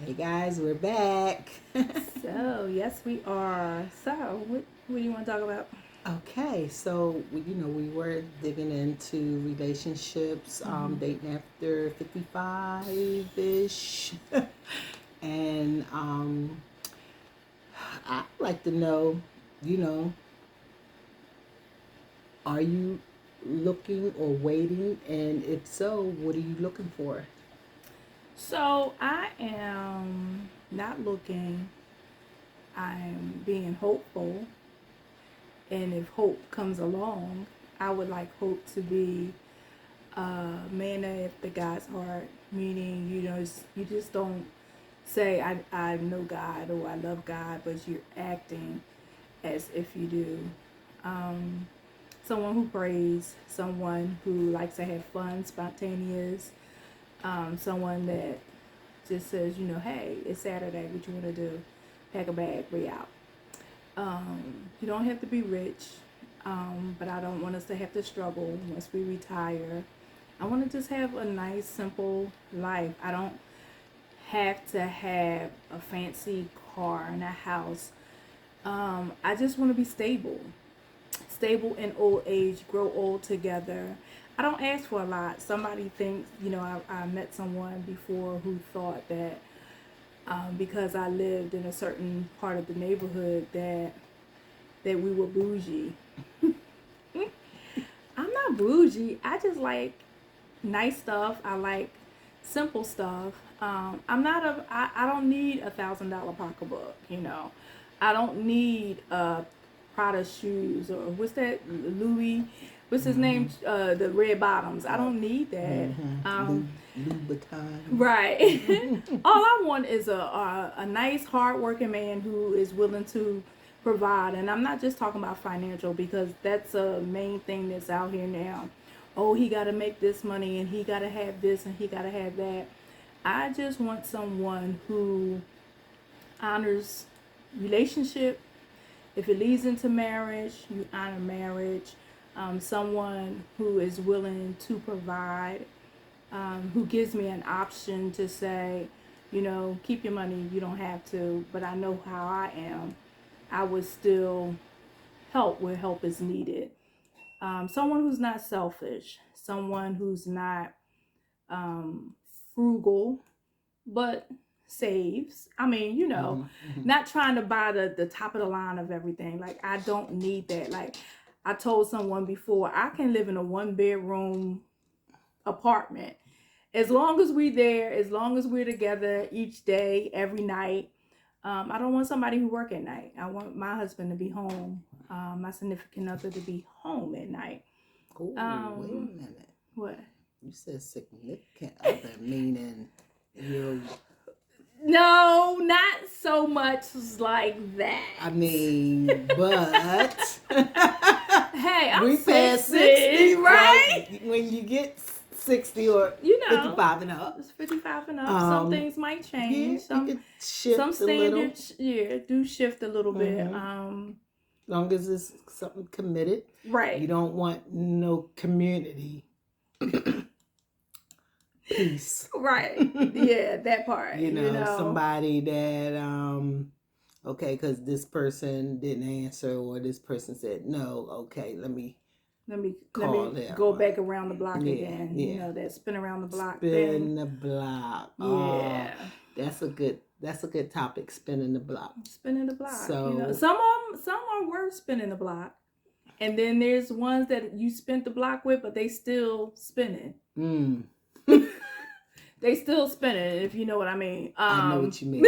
Hey guys, we're back. So, yes, we are. So, what do you want to talk about? Okay, so we were digging into relationships, Hmm. dating after 55 ish, and I'd like to know, you know, are you looking or waiting, and if so, what are you looking for? So, I am not looking, I'm being hopeful. And if hope comes along, I would like hope to be a man after God's heart, meaning, you just don't say, I know God or I love God, but you're acting as if you do. Um, Someone who prays, someone who likes to have fun, spontaneous, someone that just says, hey, it's Saturday, what you want to do? Pack a bag, we out. You don't have to be rich, but I don't want us to have to struggle once we retire. I want to just have a nice, simple life. I don't have to have a fancy car and a house. I just want to be stable in old age, grow old together. I don't ask for a lot. Somebody thinks, I met someone before who thought that because I lived in a certain part of the neighborhood that we were bougie. I'm not bougie. I just like nice stuff. I like simple stuff. I'm not a. I don't need $1,000 pocketbook. I don't need Prada shoes or what's that Louis. What's his Mm-hmm. name? The red bottoms. I Uh, don't need that. mm-hmm. Louboutin. Right. All I want is a nice, hardworking man who is willing to provide, and I'm not just talking about financial because that's a main thing that's out here now. Oh, he got to make this money, and he got to have this, and he got to have that. I just want someone who honors relationship. If it leads into marriage, you honor marriage. Someone who is willing to provide, who gives me an option to say, keep your money, you don't have to, but I know how I am. I would still help where help is needed. Someone who's not selfish, someone who's not um, frugal, but saves. I mean, Mm-hmm. Mm-hmm. not trying to buy the top of the line of everything. Like, I don't need that. Like, I told someone before, I can live in a 1 bedroom apartment as long as we there, as long as we're together each day, every night. I don't want somebody who work at night. I want my husband to be home, my significant other to be home at night. Oh, wait a Um, minute. what? You said significant other, meaning you're. No, not so much like I that. mean, but Hey, I'm we passed sexy, 60, right? right? When you get 60 or You know, 55 and up, it's 55 and up. Some um, things might yeah, change. you Some could some shift a little. standards, yeah, do shift a little bit. Mm-hmm. Long as it's something committed, you Right. don't want no community peace. Right. Yeah, that part, Somebody that okay, because this person didn't answer or this person said no, okay, let me Let me call that go one. back around the block Yeah, again. yeah. That spin around the block thing. Spin the block. Yeah. That's a good topic, spinning the block. Spinning the block. So Some are worth spinning the block. And then there's ones that you spent the block with, but they still spinning. mm, They still spinning, if you know what I mean. I know what you mean.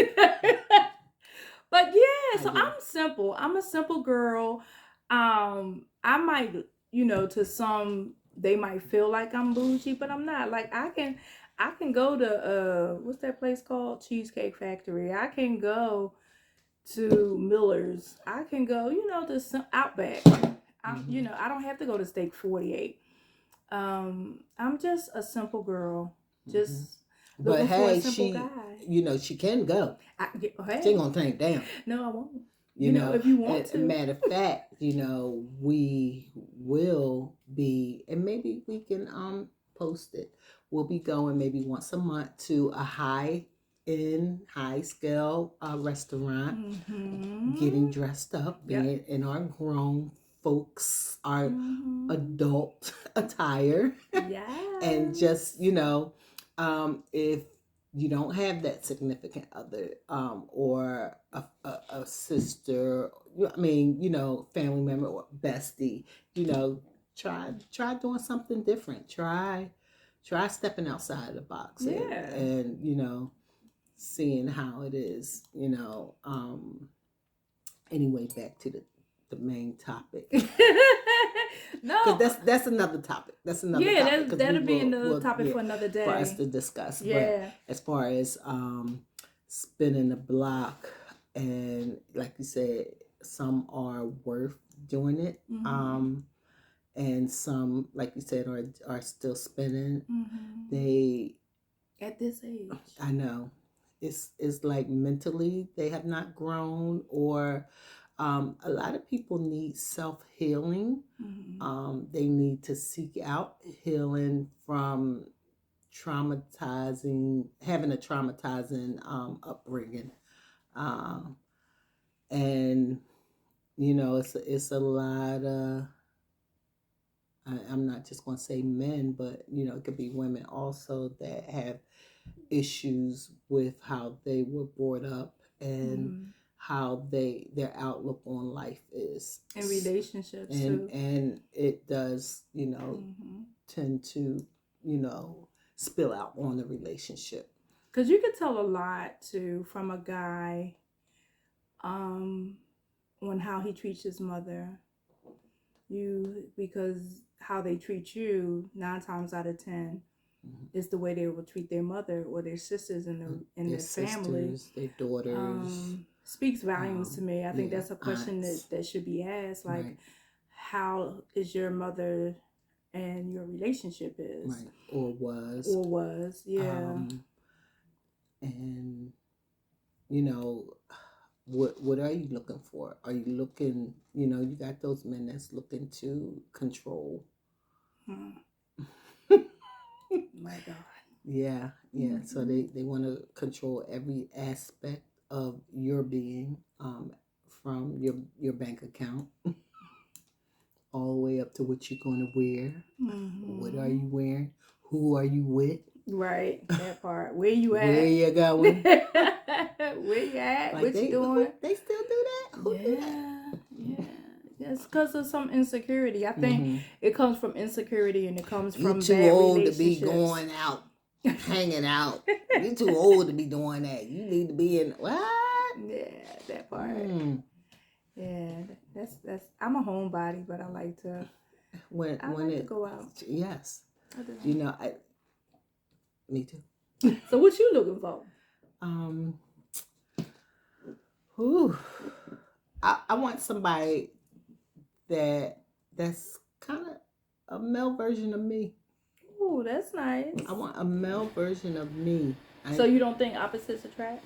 But yeah, I so do. I'm simple. I'm a simple girl. I might, to some they might feel like I'm bougie, but I'm not. Like, I can go to what's that place called? Cheesecake Factory. I can go to Miller's. I can go, to some Outback. Hmm. I don't have to go to Steak 48. I'm just a simple girl. Hmm. Just But looking for a hey, simple guy. she can go. She ain't Hey, gonna turn it down. no, I won't. You know, If you want a to. matter of fact, we will be, and maybe we can post it. We'll be going maybe once a month to a high in high scale restaurant, Mm-hmm. getting dressed up, Yep. being in our grown folks, our Mm-hmm. adult attire, and Yes. just if you don't have that significant other, or a sister, I mean, family member or bestie, try doing something different. Try stepping outside the box, Yeah. and seeing how it is. Anyway, back to the main topic, because No. that's another topic. That's another Yeah, topic because we that'll be another will topic yeah, for another for us day. to discuss. But Yeah. as far as spinning the block, and like you said, some are worth doing it. Mm-hmm. And some, like you said, are still spinning. Mm-hmm. They At this age. I know. It's like mentally they have not grown, or a lot of people need self healing. Mm-hmm. They need to seek out healing from having a traumatizing upbringing, um, and it's a lot of. I'm not just going to say men, but it could be women also that have issues with how they were brought up, and Mm-hmm. how their outlook on life is, And relationships and too. it does Mm-hmm. tend to spill out on the relationship. Because you could tell a lot too from a guy um, on how he treats his mother. Because how they treat you 9 times out of 10 Mm-hmm. is the way they will treat their mother or their sisters in Their their family. sisters, their daughters. Speaks volumes to me. I think Yeah, that's a question aunts. that should be asked. Like, Right, how is your mother and your relationship is right, or was. or was? Yeah. And you know what are you looking for? Are you looking, you got those men that's looking to control. Hmm. My God. Yeah, yeah. So Mm-hmm. they want to control every aspect of your being, from your bank account all the way up to what you're going to wear. What are Mm-hmm. you wearing? Who are you with? Right, that part. Where you Where at? you going? Where you at? Like What you doing? they still do that? Who do that? Yeah, yeah. It's because of some insecurity. I think Mm-hmm. it comes from insecurity and it comes You from too bad old to be relationships. going out, hanging out. You too old to be doing that. You need to be in what? Yeah, that part. Mm. Yeah, that's. I'm a homebody, but I like to. I When like to it go out. yes, I do. me too. So what you looking for? Um, whew. I want somebody that's kind of a male version of me. Ooh, that's nice. I want a male version of me. So you don't think opposites attract?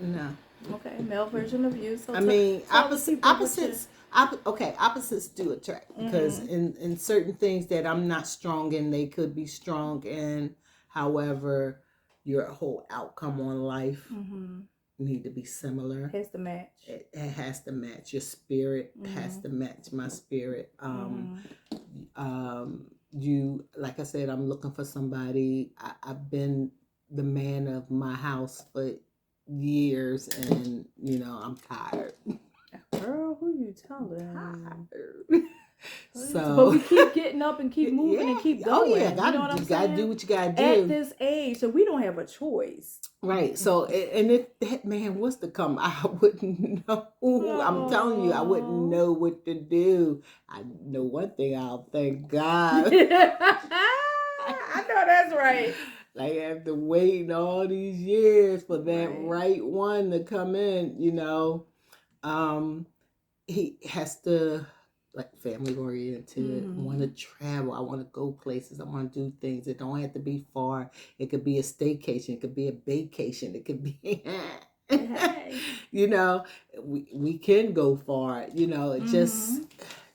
No. Okay, male version of you. So I mean, tell the people what you. opposites do attract, because Mm-hmm. in certain things that I'm not strong in, they could be strong in. However, your whole outcome on life Mm-hmm. need to be similar. Has to match. It has to match. Your spirit has Mm-hmm. to match my spirit. Mm-hmm. You, like I said, I'm looking for somebody. I've been the man of my house for years, and I'm tired. Girl, who you telling? Tired. But So we keep getting up and keep moving yeah, and keep oh going. yeah, You know what I'm you gotta do saying? what you gotta At do. this age, so we don't have a choice. Right. So, and if that man was to come, I wouldn't know. I'm telling you, I wouldn't Aww. know what to do. I know one thing. I'll thank God. I know that's right. Like, after waiting all these years for that Right. right one to come in, um, he has to, like, family oriented, want to travel. I want to go places. I want to do things. It don't have to be far. It could be a staycation. It could be a vacation. It could be, Hey. we can go far. Just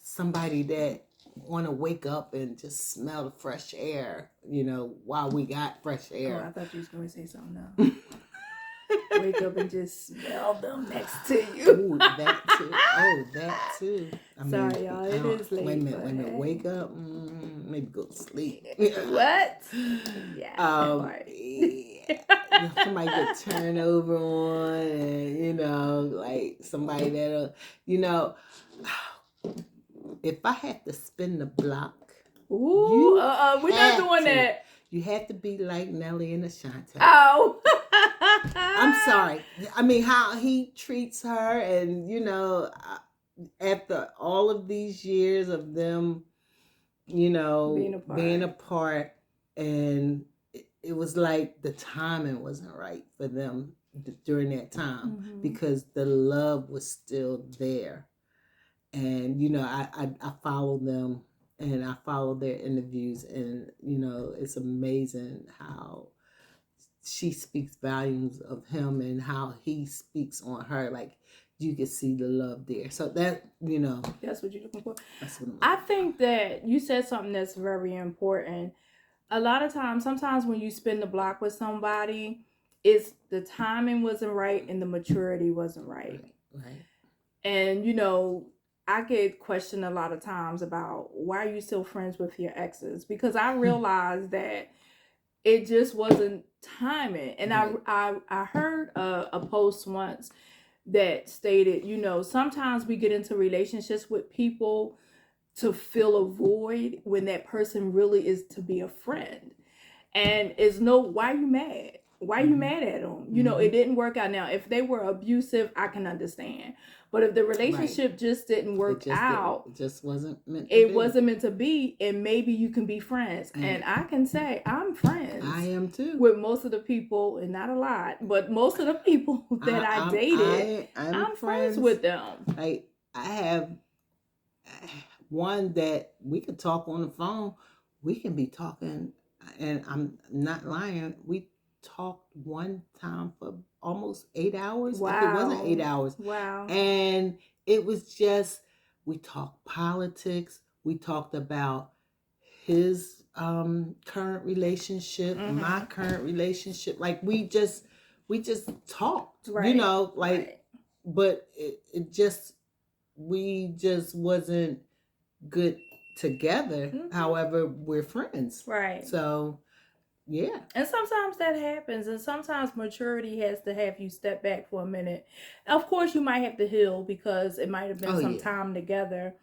somebody that want to wake up and just smell the fresh air, while we got fresh Oh, air. I thought you was going to say something else. Wake up and just smell them next to you. Ooh, that too. Oh, that too. Sorry, y'all. It is late. Wait a minute. Wake up. Maybe go to sleep. What? Yeah. Somebody could turn over on, and like somebody that'll, if I had to spin the block. Ooh, we're not doing that. You have to be like Nelly and Ashanti. Oh. I'm sorry. I mean, how he treats her, and after all of these years of them, being apart, and it was like the timing wasn't right for them during that time, because the love was still there. And I follow them, and I follow their interviews, and it's amazing how she speaks volumes of him and how he speaks on her. Like, you can see the love there. So that, that's what you're looking for. That's what I think that you said something that's very important. A lot of times, sometimes when you spin the block with somebody, it's the timing wasn't right and the maturity wasn't right. Right. And I get questioned a lot of times about why are you still friends with your exes? Because I realized that it just wasn't timing. And right. I heard a post once that stated, sometimes we get into relationships with people to fill a void when that person really is to be a friend. And why are you mad? Why are you mad at them? It didn't work out. Now, if they were abusive, I can understand. But if the relationship just didn't work out, it just wasn't meant to be. It wasn't meant to be, and maybe you can be friends. And I can say I'm friends. I am too. With most of the people, and not a lot, but most of the people that I dated, I'm friends with them. Like, I have one that we could talk on the phone. We can be talking, and I'm not lying. We talked one time for almost 8 hours. Wow. If it wasn't 8 hours. Wow. And it was just, we talked politics. We talked about his current relationship, my current relationship. Like, we just talked, right. right. But it just, we just wasn't good together. However, we're friends. Right. So, yeah. And sometimes that happens, and sometimes maturity has to have you step back for a minute. Of course, you might have to heal because it might have been some time together.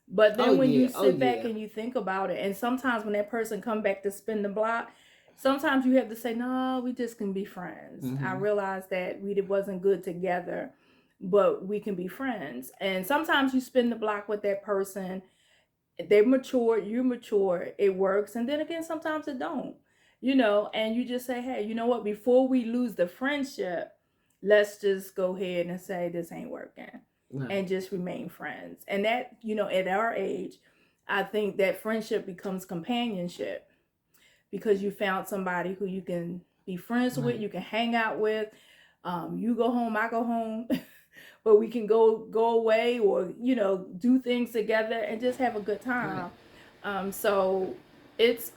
But then when you sit back and you think about it, and sometimes when that person come back to spin the block, sometimes you have to say, no, we just can be friends. I realized that we wasn't good together, but we can be friends. And sometimes you spin the block with that person. They mature, you mature, it works. And then again, sometimes it don't. And you just say, hey, you know what? Before we lose the friendship, let's just go ahead and say this ain't working. Right. And just remain friends. And that, at our age, I think that friendship becomes companionship because you found somebody who you can be friends with, you can hang out with. You go home, I go home. But we can go away or, do things together and just have a good time. Right. So it's...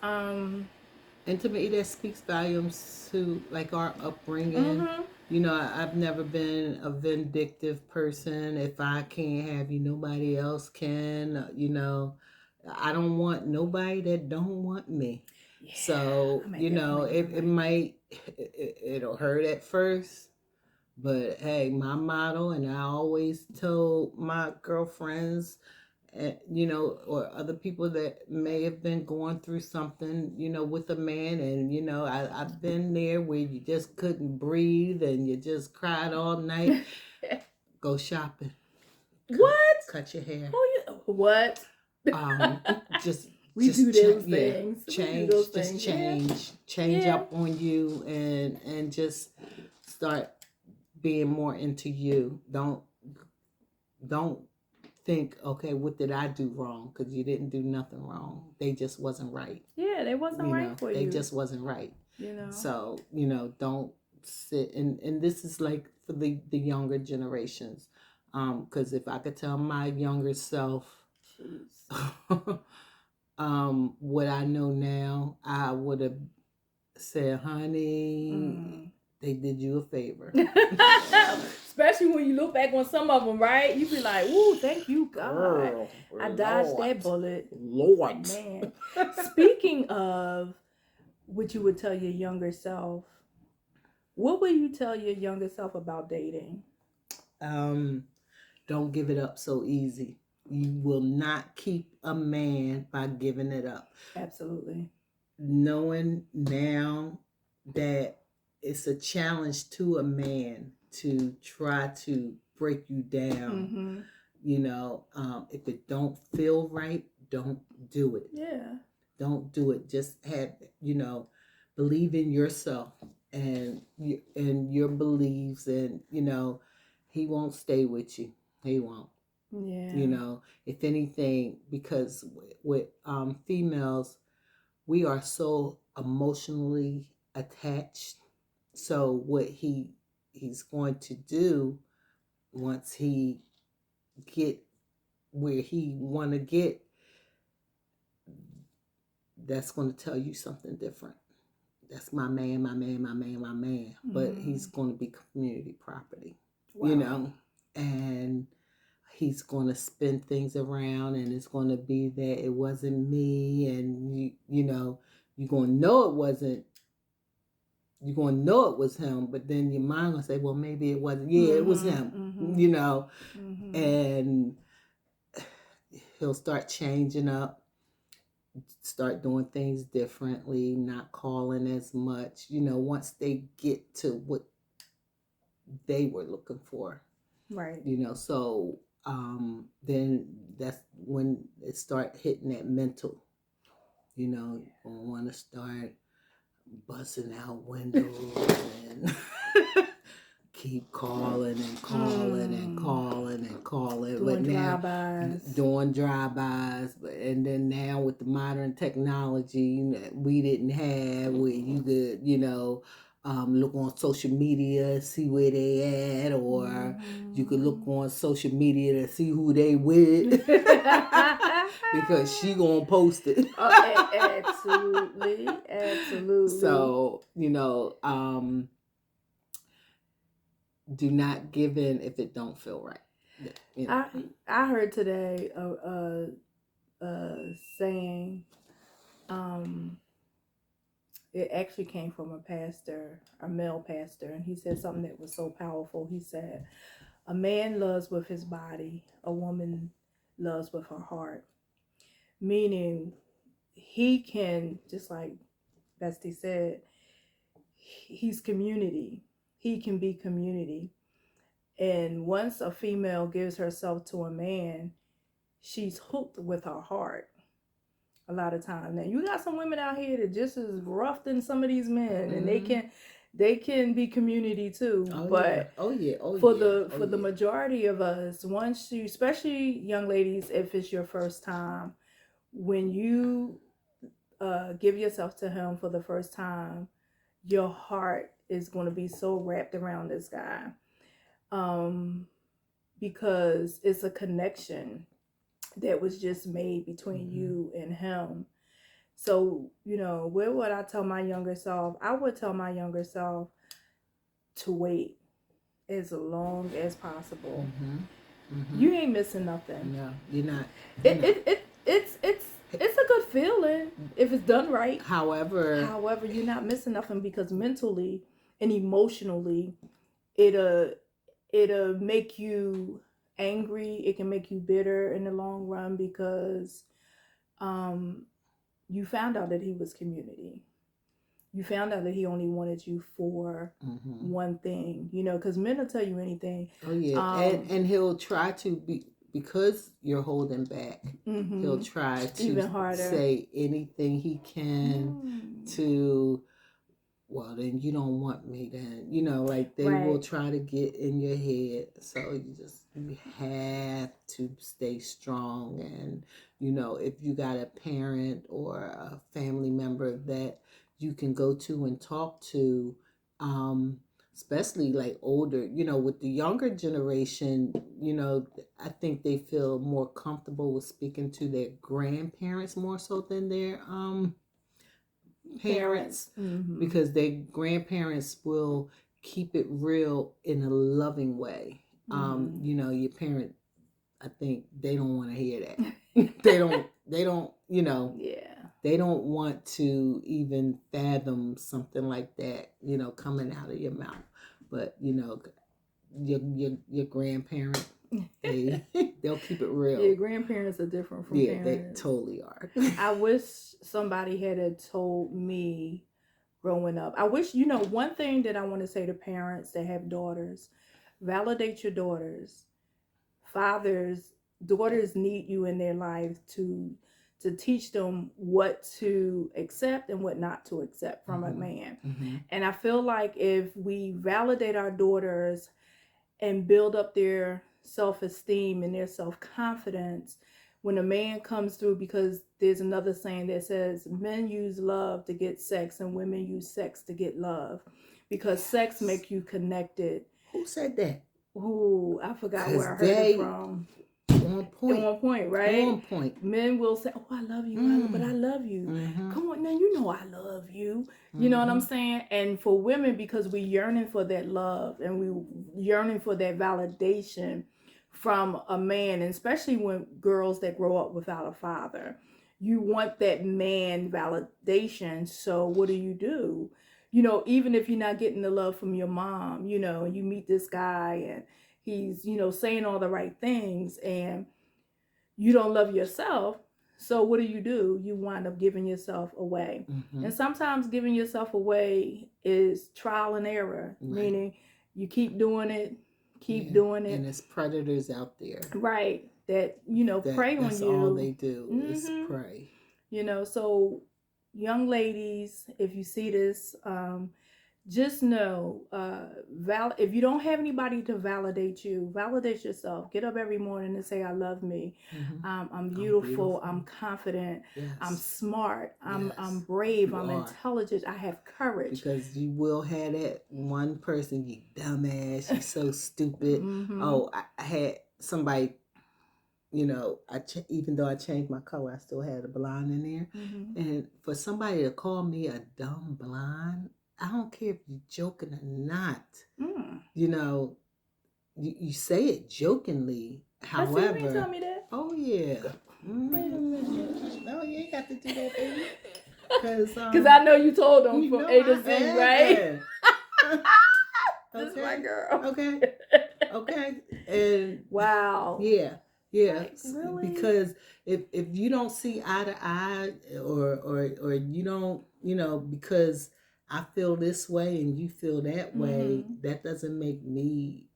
And to me, that speaks volumes to, like, our upbringing. I've never been a vindictive person. If I can't have you, nobody else can. I don't want nobody that don't want me. Yeah, so, it'll hurt at first. But hey, my motto, and I always tell my girlfriends, or other people that may have been going through something, with a man, and I've been there where you just couldn't breathe and you just cried all night. Go shopping. What? Cut your hair. What? Just we just do those things. Change up on you, and just start being more into you. Don't think, okay, what did I do wrong? Because you didn't do nothing wrong. They just wasn't right. Yeah, they wasn't right for you. They just wasn't right. So, don't sit, and this is like for the younger generations. Because if I could tell my younger self, What I know now, I would have said, honey, they did you a favor. Especially when you look back on some of them, right? You be like, "Ooh, thank you, God, Girl, I dodged Lord. that bullet." Lord. Man, speaking of what you would tell your younger self, what would you tell your younger self about dating? Don't give it up so easy. You will not keep a man by giving it up. Absolutely. Knowing now that it's a challenge to a man to try to break you down. Mm-hmm. If it don't feel right, don't do it. Yeah. Don't do it. Just have, believe in yourself and your beliefs, and he won't stay with you. He won't. Yeah. If anything, because with females, we are so emotionally attached. So what he's going to do once he get where he want to get, that's going to tell you something different. That's my man, my man, my man, my man. But he's going to be community property, Wow. and he's going to spin things around, and it's going to be that it wasn't me, and you're going to know it wasn't. You're going to know it was him, but then your mind going to say, well, maybe it wasn't. Yeah, it was him, and he'll start changing up, start doing things differently, not calling as much, once they get to what they were looking for. Right. So then that's when it start hitting that mental, gonna want to start busting out windows and keep calling and calling and calling and calling. Doing but now drive-bys. doing drive-bys, and then now with the modern technology we didn't have, where you could look on social media, see where they at, or you could look on social media to see who they with, because she gonna post it. Absolutely, absolutely. So do not give in if it don't feel right. I heard today saying, it actually came from a pastor, a male pastor, and he said something that was so powerful. He said, "A man loves with his body, a woman loves with her heart," meaning he can, just like Bestie said, he's community. He can be community. And once a female gives herself to a man, she's hooked with her heart a lot of times. Now you got some women out here that just as rough than some of these men, and they can be community too. But for the majority of us, once you, especially young ladies, if it's your first time, when you give yourself to him for the first time, your heart is going to be so wrapped around this guy, because it's a connection that was just made between you and him. So, what would I tell my younger self? I would tell my younger self to wait as long as possible. You ain't missing nothing. No, you're not. It's a good feeling if it's done right. However, you're not missing nothing, because mentally and emotionally, it'll make you angry. It can make you bitter in the long run, because you found out that he was community. You found out that he only wanted you for one thing, because men will tell you anything. Oh yeah, and he'll try to be, because you're holding back. He'll try to even harder say anything he can to, well, then you don't want me, then like they will try to get in your head. So you have to stay strong, and if you got a parent or a family member that you can go to and talk to, especially like older, with the younger generation, I think they feel more comfortable with speaking to their grandparents more so than their parents, because their grandparents will keep it real in a loving way. Your parent, I think they don't want to hear that. they don't, Yeah. they don't want to even fathom something like that, coming out of your mouth. But, your grandparent, they'll keep it real. Yeah, grandparents are different from parents. They totally are. I wish somebody had told me growing up. I wish, one thing that I want to say to parents that have daughters, validate your daughters. Daughters need you in their life to teach them what to accept and what not to accept from a man. And I feel like if we validate our daughters and build up their self-esteem and their self-confidence when a man comes through, because there's another saying that says men use love to get sex and women use sex to get love, because sex makes you connected. Who said that? Ooh, I forgot where I heard it from. On point, right? On point. Men will say, "Oh, I love you, but I love you." Come on, now I love you. You know what I'm saying? And for women, because we yearning for that love and we yearning for that validation from a man, and especially when girls that grow up without a father, you want that man validation. So what do? Even if you're not getting the love from your mom, you meet this guy and he's, saying all the right things and you don't love yourself. So what do? You wind up giving yourself away. And sometimes giving yourself away is trial and error, meaning you keep doing it, doing it. And there's predators out there. Right. That, prey on you. That's all they do is prey. So young ladies, if you see this, just know, if you don't have anybody to validate you, validate yourself. Get up every morning and say, I love me. I'm beautiful. I'm confident. Yes. I'm smart. I'm brave. I'm intelligent. I have courage. Because you will have that one person, you dumbass, you so stupid. Oh, I had somebody, even though I changed my color, I still had a blonde in there. And for somebody to call me a dumb blonde, I don't care if you're joking or not. You say it jokingly. However, you tell me that. Oh yeah. Wait a minute. No, you ain't got to do that, baby. Because I know you told them from A to Z, right? This is my girl. Okay. And wow. Yeah. Like, really? Because if you don't see eye to eye, or you don't, because I feel this way and you feel that way, that doesn't make me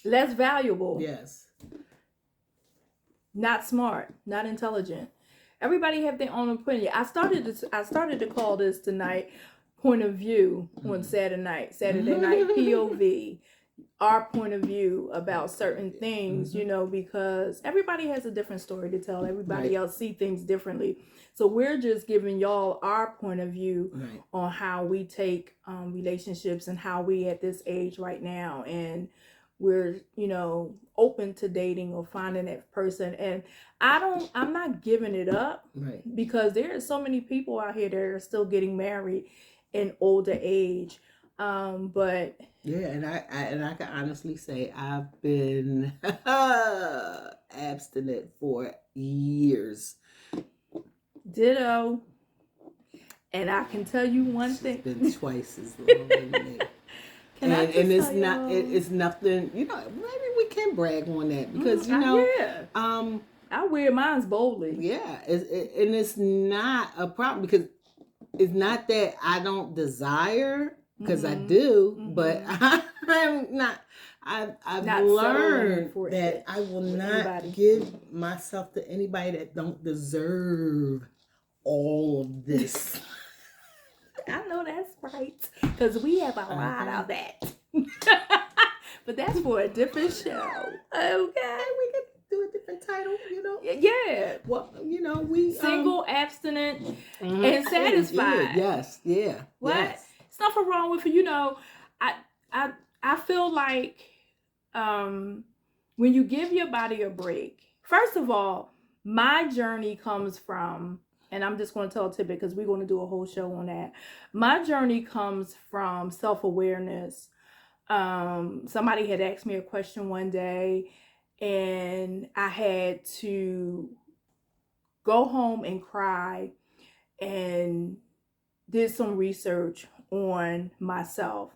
less valuable. Yes. Not smart, not intelligent. Everybody have their own opinion. I started to call this tonight point of view on Saturday night, POV. Our point of view about certain things, because everybody has a different story to tell. Everybody else see things differently. So we're just giving y'all our point of view on how we take relationships and how we at this age right now. And we're, open to dating or finding that person. And I'm not giving it up because there are so many people out here that are still getting married in older age. But yeah, and I can honestly say I've been abstinent for years. Ditto. And I can tell you one thing. It's been twice as long as me. And it's not. It's nothing. Maybe we can brag on that because I wear mine boldly. Yeah, and it's not a problem because it's not that I don't desire. Because I do, but I'm not. I've learned that I will not give myself to anybody that don't deserve all of this. I know that's right, because we have a lot of that. But that's for a different show. Okay, we could do a different title, Yeah. Well, we single, abstinent, and satisfied. Yes. Yeah. What? Yes. It's nothing wrong with it. You know, I I I feel like when you give your body a break, first of all, my journey comes from, and I'm just going to tell a tidbit because we're going to do a whole show on that. My journey comes from self awareness. Somebody had asked me a question one day, and I had to go home and cry and did some research on myself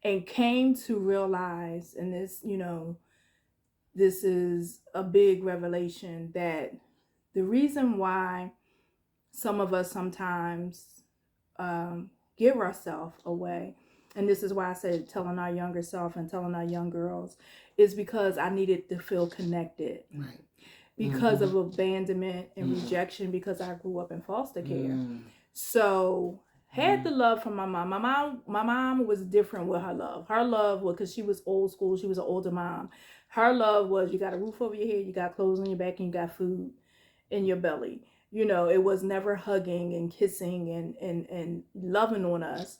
and came to realize, and this, you know, this is a big revelation, that the reason why some of us sometimes give ourselves away, and this is why I said telling our younger self and telling our young girls, is because I needed to feel connected. Right. Because of abandonment and rejection, because I grew up in foster care. So had the love from my mom. My mom was different with her love. Her love was, because she was old school, she was an older mom. Her love was, you got a roof over your head, you got clothes on your back, and you got food in your belly. You know, it was never hugging and kissing and loving on us.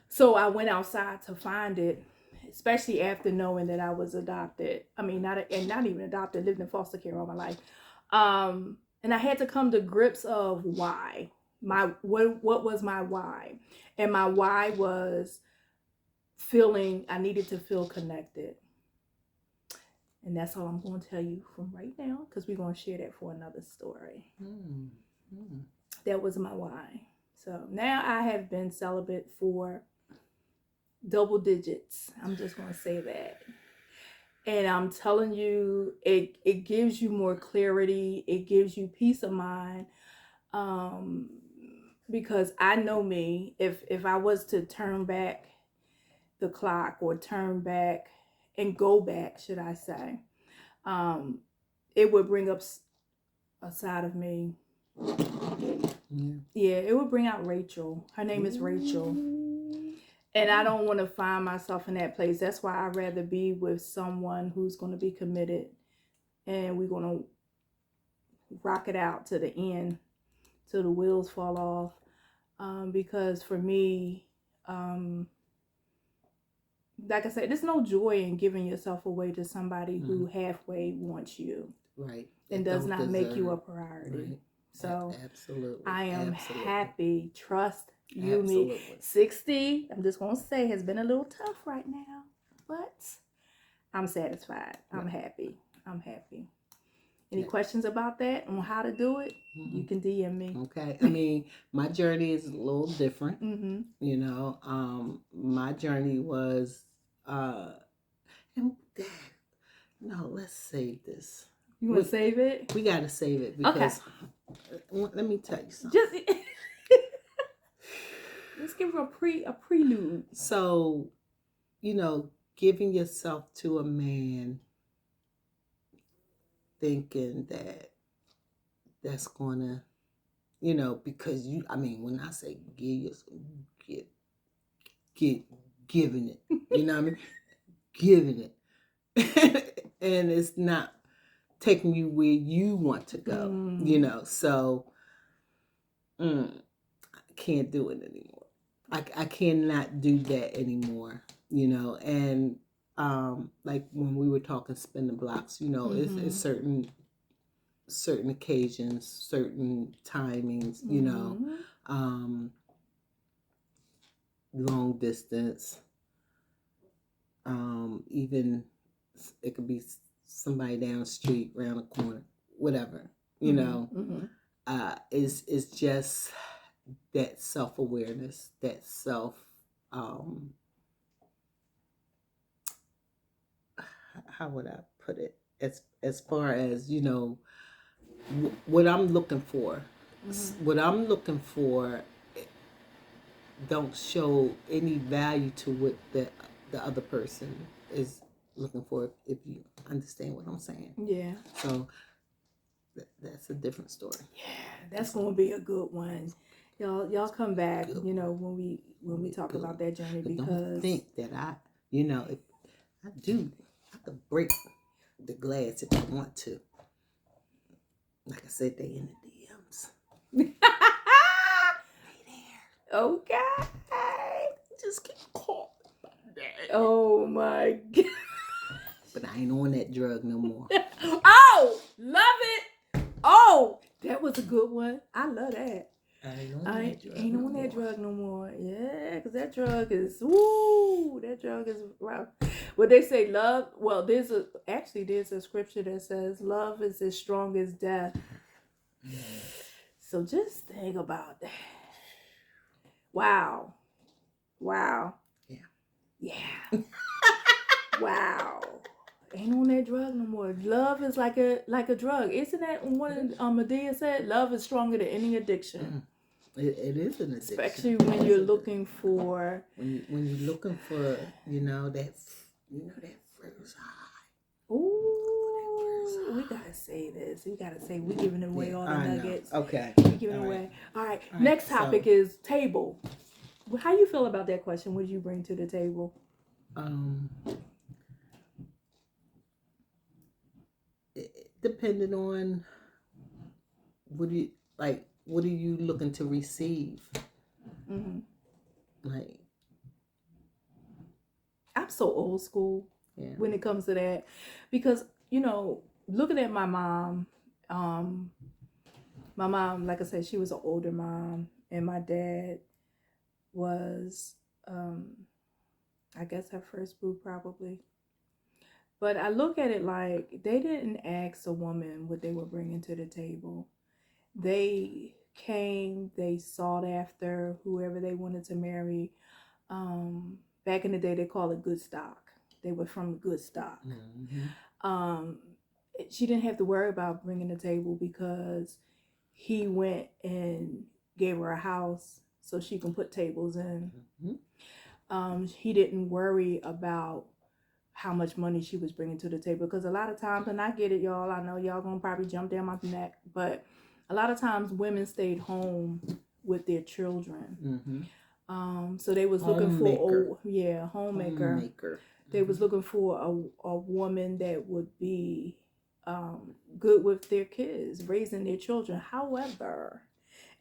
So I went outside to find it, especially after knowing that I was adopted. I mean, not even adopted, lived in foster care all my life. And I had to come to grips of why. What was my why? And my why was feeling I needed to feel connected. And that's all I'm going to tell you from right now, because we're going to share that for another story. That was my why. So now I have been celibate for double digits. I'm just going to say that. And I'm telling you, it gives you more clarity. It gives you peace of mind. Because I know me, if I was to turn back the clock, or turn back and go back, should I say, it would bring up a side of me. Yeah, it would bring out Rachel. Her name is Rachel. And I don't want to find myself in that place. That's why I'd rather be with someone who's going to be committed, and we're going to rock it out to the end, till the wheels fall off. Because for me, like I said, there's no joy in giving yourself away to somebody who halfway wants you. Right. And does not make you a priority. Right. So absolutely. I am absolutely. happy. Trust you me. 60, I'm just going to say, has been a little tough right now. But I'm satisfied. I'm happy. I'm happy. Any questions about that, on how to do it? You can DM me. Okay. I mean, my journey is a little different. You know, my journey was, and no, let's save this. You want to save it? We got to save it, because let me tell you something. Let's give her a prelude. So, you know, giving yourself to a man, thinking that that's gonna, you know, because you, I mean, when I say giving it, you know what I mean? Giving it. And it's not taking you where you want to go, you know, so I can't do it anymore. I cannot do that anymore, you know. And like when we were talking spinning blocks, you know, it's certain occasions, certain timings, you know, long distance, even it could be somebody down the street, around the corner, whatever, you know. It's just that self-awareness, that self, how would I put it? As far as, you know, what I'm looking for. What I'm looking for don't show any value to what the other person is looking for, if you understand what I'm saying. Yeah. So that's a different story. Yeah, that's going to be a good one. Y'all come back, you know, when we talk about that journey, but because don't think that I, you know, if I do, I could break the glass if I want to. Like I said, they in the DMs. Okay. just get caught by that. Oh my God. But I ain't on that drug no more. Oh, love it. Oh, that was a good one. I love that. I ain't on I that drug ain't no on that more. drug no more. Yeah, because that drug is, woo, that drug is rough. What they say, love, well, there's a scripture that says love is as strong as death. So just think about that. Wow. Wow. Yeah. Yeah. Wow. Ain't on that drug no more. Love is like a drug. Isn't that what Medea said? Love is stronger than any addiction. It is an addiction. Especially when you're looking for when you're looking for, that first high. Ooh, we gotta say this. We gotta say we giving away all the nuggets. Know. Okay. We giving away. All right. Next topic is table. How you feel about that question? What did you bring to the table? Depending on what are you looking to receive? Mm-hmm. Like, I'm so old school when it comes to that, because looking at my mom, like I said, she was an older mom, and my dad was, I guess, her first boo probably. But I look at it like they didn't ask a woman what they were bringing to the table. They came, they sought after whoever they wanted to marry. Back in the day, they call it good stock. They were from good stock. Mm-hmm. She didn't have to worry about bringing the table because he went and gave her a house so she can put tables in. Mm-hmm. He didn't worry about how much money she was bringing to the table, because a lot of times, and I get it, y'all, I know y'all gonna probably jump down my neck, but a lot of times women stayed home with their children. Mm-hmm. So they was looking for homemaker. They was looking for a woman that would be good with their kids, raising their children. However,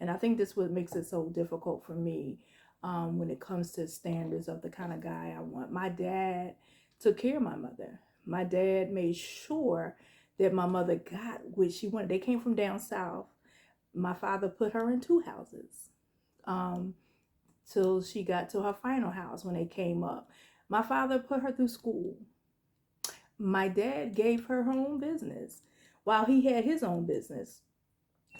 and I think this what makes it so difficult for me when it comes to standards of the kind of guy I want. My dad took care of my mother. My dad made sure that my mother got what she wanted. They came from down south. My father put her in 2 houses till she got to her final house when they came up. My father put her through school. My dad gave her own business while he had his own business.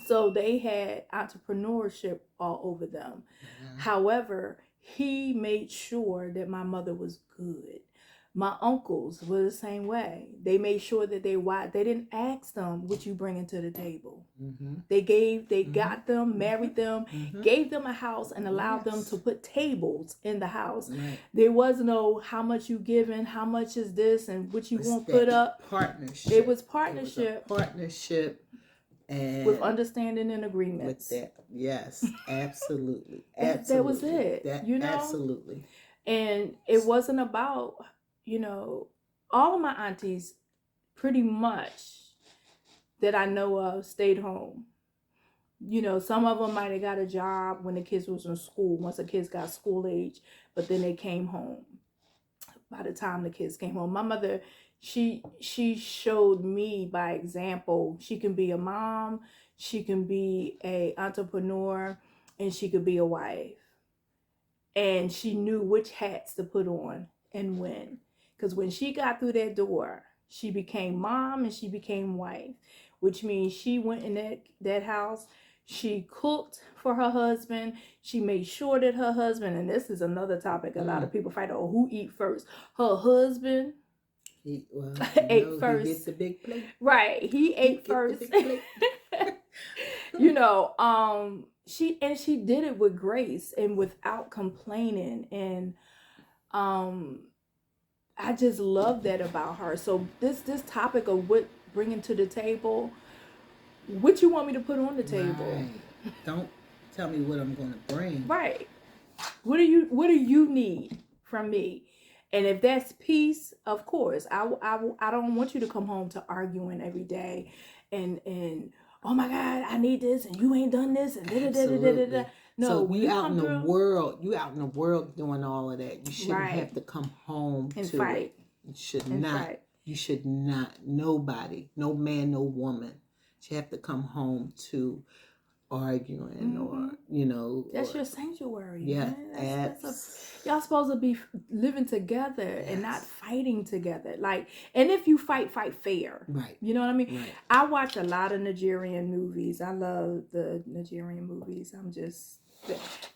So they had entrepreneurship all over them. Mm-hmm. However, he made sure that my mother was good. My uncles were the same way. They made sure that they didn't ask them what you bringing to the table. Mm-hmm. They got them, married them, gave them a house, and allowed them to put tables in the house. Right. There was no how much you giving, how much is this, and what you won't put up. Partnership. It was partnership. It was partnership. And with understanding and agreements. With that, yes, absolutely. That was it. Absolutely. And it wasn't about, all of my aunties pretty much that I know of stayed home. Some of them might have got a job when the kids was in school, once the kids got school age, but then they came home. By the time the kids came home, my mother, she showed me by example. She can be a mom, she can be a entrepreneur, and she could be a wife. And she knew which hats to put on and when. Because when she got through that door, she became mom and she became wife, which means she went in that house. She cooked for her husband. She made sure that her husband, and this is another topic a lot of people fight over, who eat first. Her husband ate first. He gets the big plate. Right. He ate first. She did it with grace and without complaining. And I just love that about her. So this topic of what bringing to the table, what you want me to put on the table. Right. Don't tell me what I'm going to bring. Right. What do you need from me? And if that's peace, of course. I don't want you to come home to arguing every day and oh my God, I need this and you ain't done this and da da da da da da. No, So when you you out in come the through, world, you out in the world doing all of that. You shouldn't right, have to come home and to fight, it. You should and not. fight. You should not. Nobody, no man, no woman, should have to come home to arguing Mm-hmm. or you know That's or your sanctuary, yeah, man. That's a abs. y'all supposed to be living together and not Yes. fighting together. Like, and if you fight, fight fair. Right. You know what I mean? Right. I watch a lot of Nigerian movies. I love the Nigerian movies.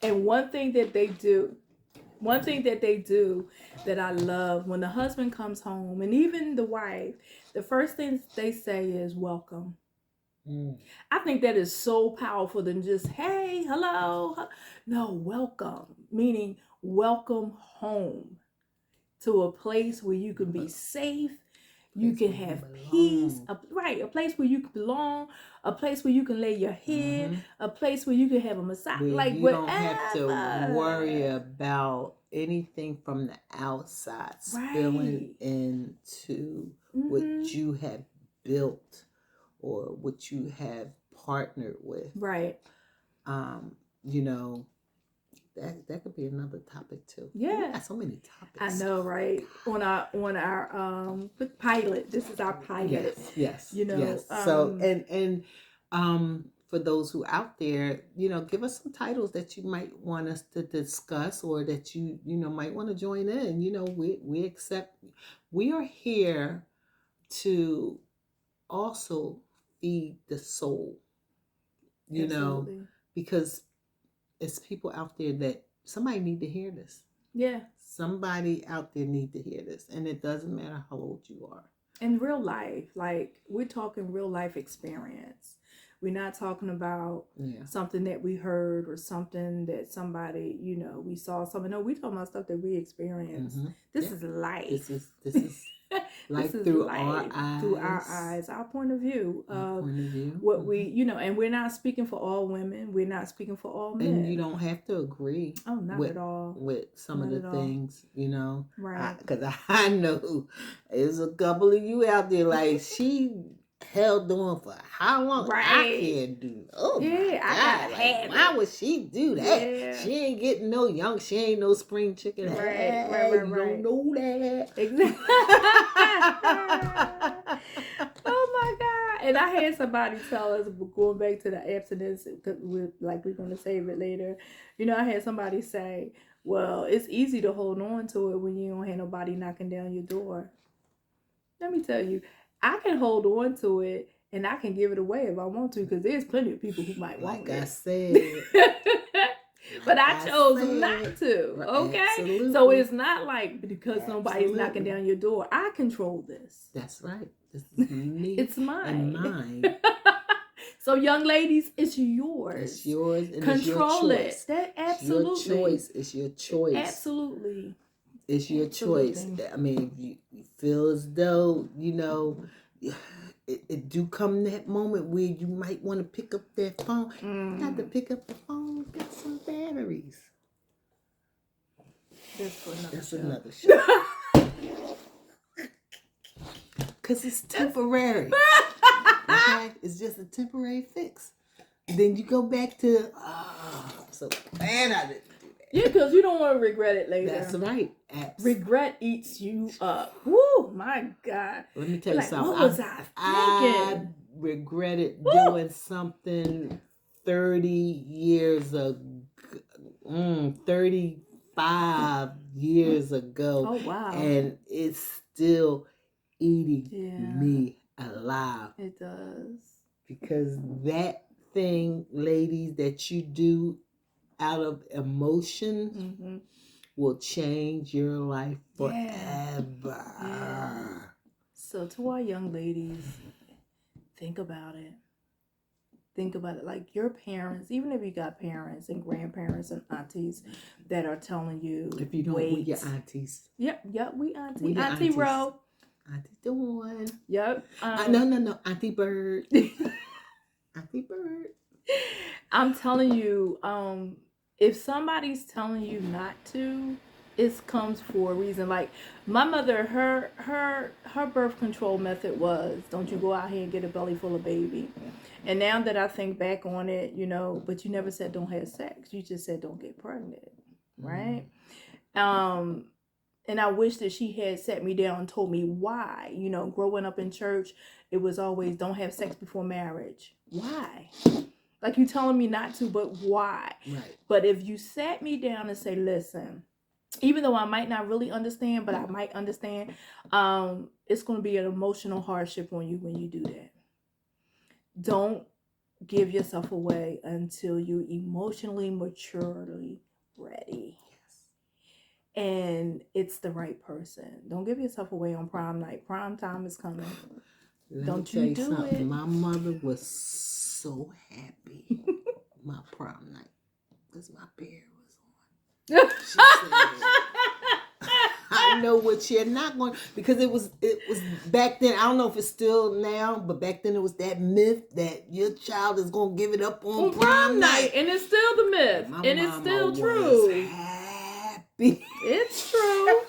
And one thing that they do that I love when the husband comes home and even the wife, the first thing they say is welcome. Mm. I think that is so powerful than just, hey, hello. No, welcome, meaning welcome home to a place where you can be safe, you Place can where you have peace, belong. right? A place where you can belong, a place where you can lay your head, Mm-hmm. a place where you can have a massage, Where like you don't have to worry whatever. about anything from the outside spilling Right. into what Mm-hmm. you have built or what you have partnered with. Right. Um, you know, that could be another topic too. We Yeah. got so many I topics. know, right? On our pilot. This is our pilot. Yes, yes, You know, yes. So and for those who out there, give us some titles that you might want us to discuss or that you might want to join in. We accept. We are here to also feed the soul. absolutely. Because it's people out there that somebody need to hear this. Yeah. Somebody out there need to hear this, and it doesn't matter how old you are. In real life, like we're talking real life experience. We're not talking about something that we heard or something that somebody, we saw something. No, we talking about stuff that we experienced. Mm-hmm. This is life. This is this life is through life through our eyes, our point of view of what we, and we're not speaking for all women. We're not speaking for all men. And you don't have to agree. Oh, not at all. With some not of the things, Right. Because I know there's a couple of you out there like she held on for how long? Right. I can't do. Oh yeah, my God! I gotta have why it. would she do that? Yeah. She ain't getting no young. She ain't no spring chicken. Right. Hey, Right. you don't know that. Exactly. Oh my God. And I had somebody tell us, going back to the abstinence, because we're going to save it later. I had somebody say, well, it's easy to hold on to it when you don't have nobody knocking down your door. Let me tell you, I can hold on to it and I can give it away if I want to, because there's plenty of people who might want it. Like I said. But I chose not to. Okay, absolutely. So it's not like because nobody's knocking down your door. I control this. That's right. This is me. It's mine. And mine. So young ladies, it's yours. It's yours. And control it's your choice. it. That absolutely. It's your choice. It's your choice. Absolutely. It's your choice. I mean, if you feel as though it do come that moment where you might want to pick up that phone. You have to pick up the phone. Got some batteries. That's another show. Because it's temporary. Okay? It's just a temporary fix. Then you go back to, I'm so glad I didn't do that. Yeah, because you don't want to regret it later. That's right. Regret eats you up. Woo, my God. Let me tell you something. What was I thinking? I regretted doing something 30 years ago. 35 years ago. Oh, wow. And it's still eating me alive. It does. Because that thing, ladies, that you do out of emotion will change your life forever. Yeah. So to our young ladies, think about it. Think about it. Like your parents, even if you got parents and grandparents and aunties that are telling you, if you don't, we your aunties. Yep, we auntie. We auntie Ro. Auntie Dawn. Yep. No. Auntie Bird. Auntie Bird. I'm telling you, if somebody's telling you not to, it comes for a reason. Like my mother, her birth control method was, don't you go out here and get a belly full of baby. And now that I think back on it, but you never said don't have sex. You just said don't get pregnant, right? Um, and I wish that she had sat me down and told me why. Growing up in church, it was always don't have sex before marriage. Why? Like, you telling me not to, but why? Right. But if you sat me down and say, listen, even though I might not really understand, but I might understand, it's going to be an emotional hardship on you when you do that. Don't give yourself away until you're emotionally, maturely ready. And it's the right person. Don't give yourself away on prom night. Prom time is coming. Don't you do something. it. My mother was so happy my prom night because my beard was on. She said, I know what you're not going, because it was back then. I don't know if it's still now, but back then it was that myth that your child is going to give it up on prom night. And it's still the myth. And it's still true. Happy. It's true.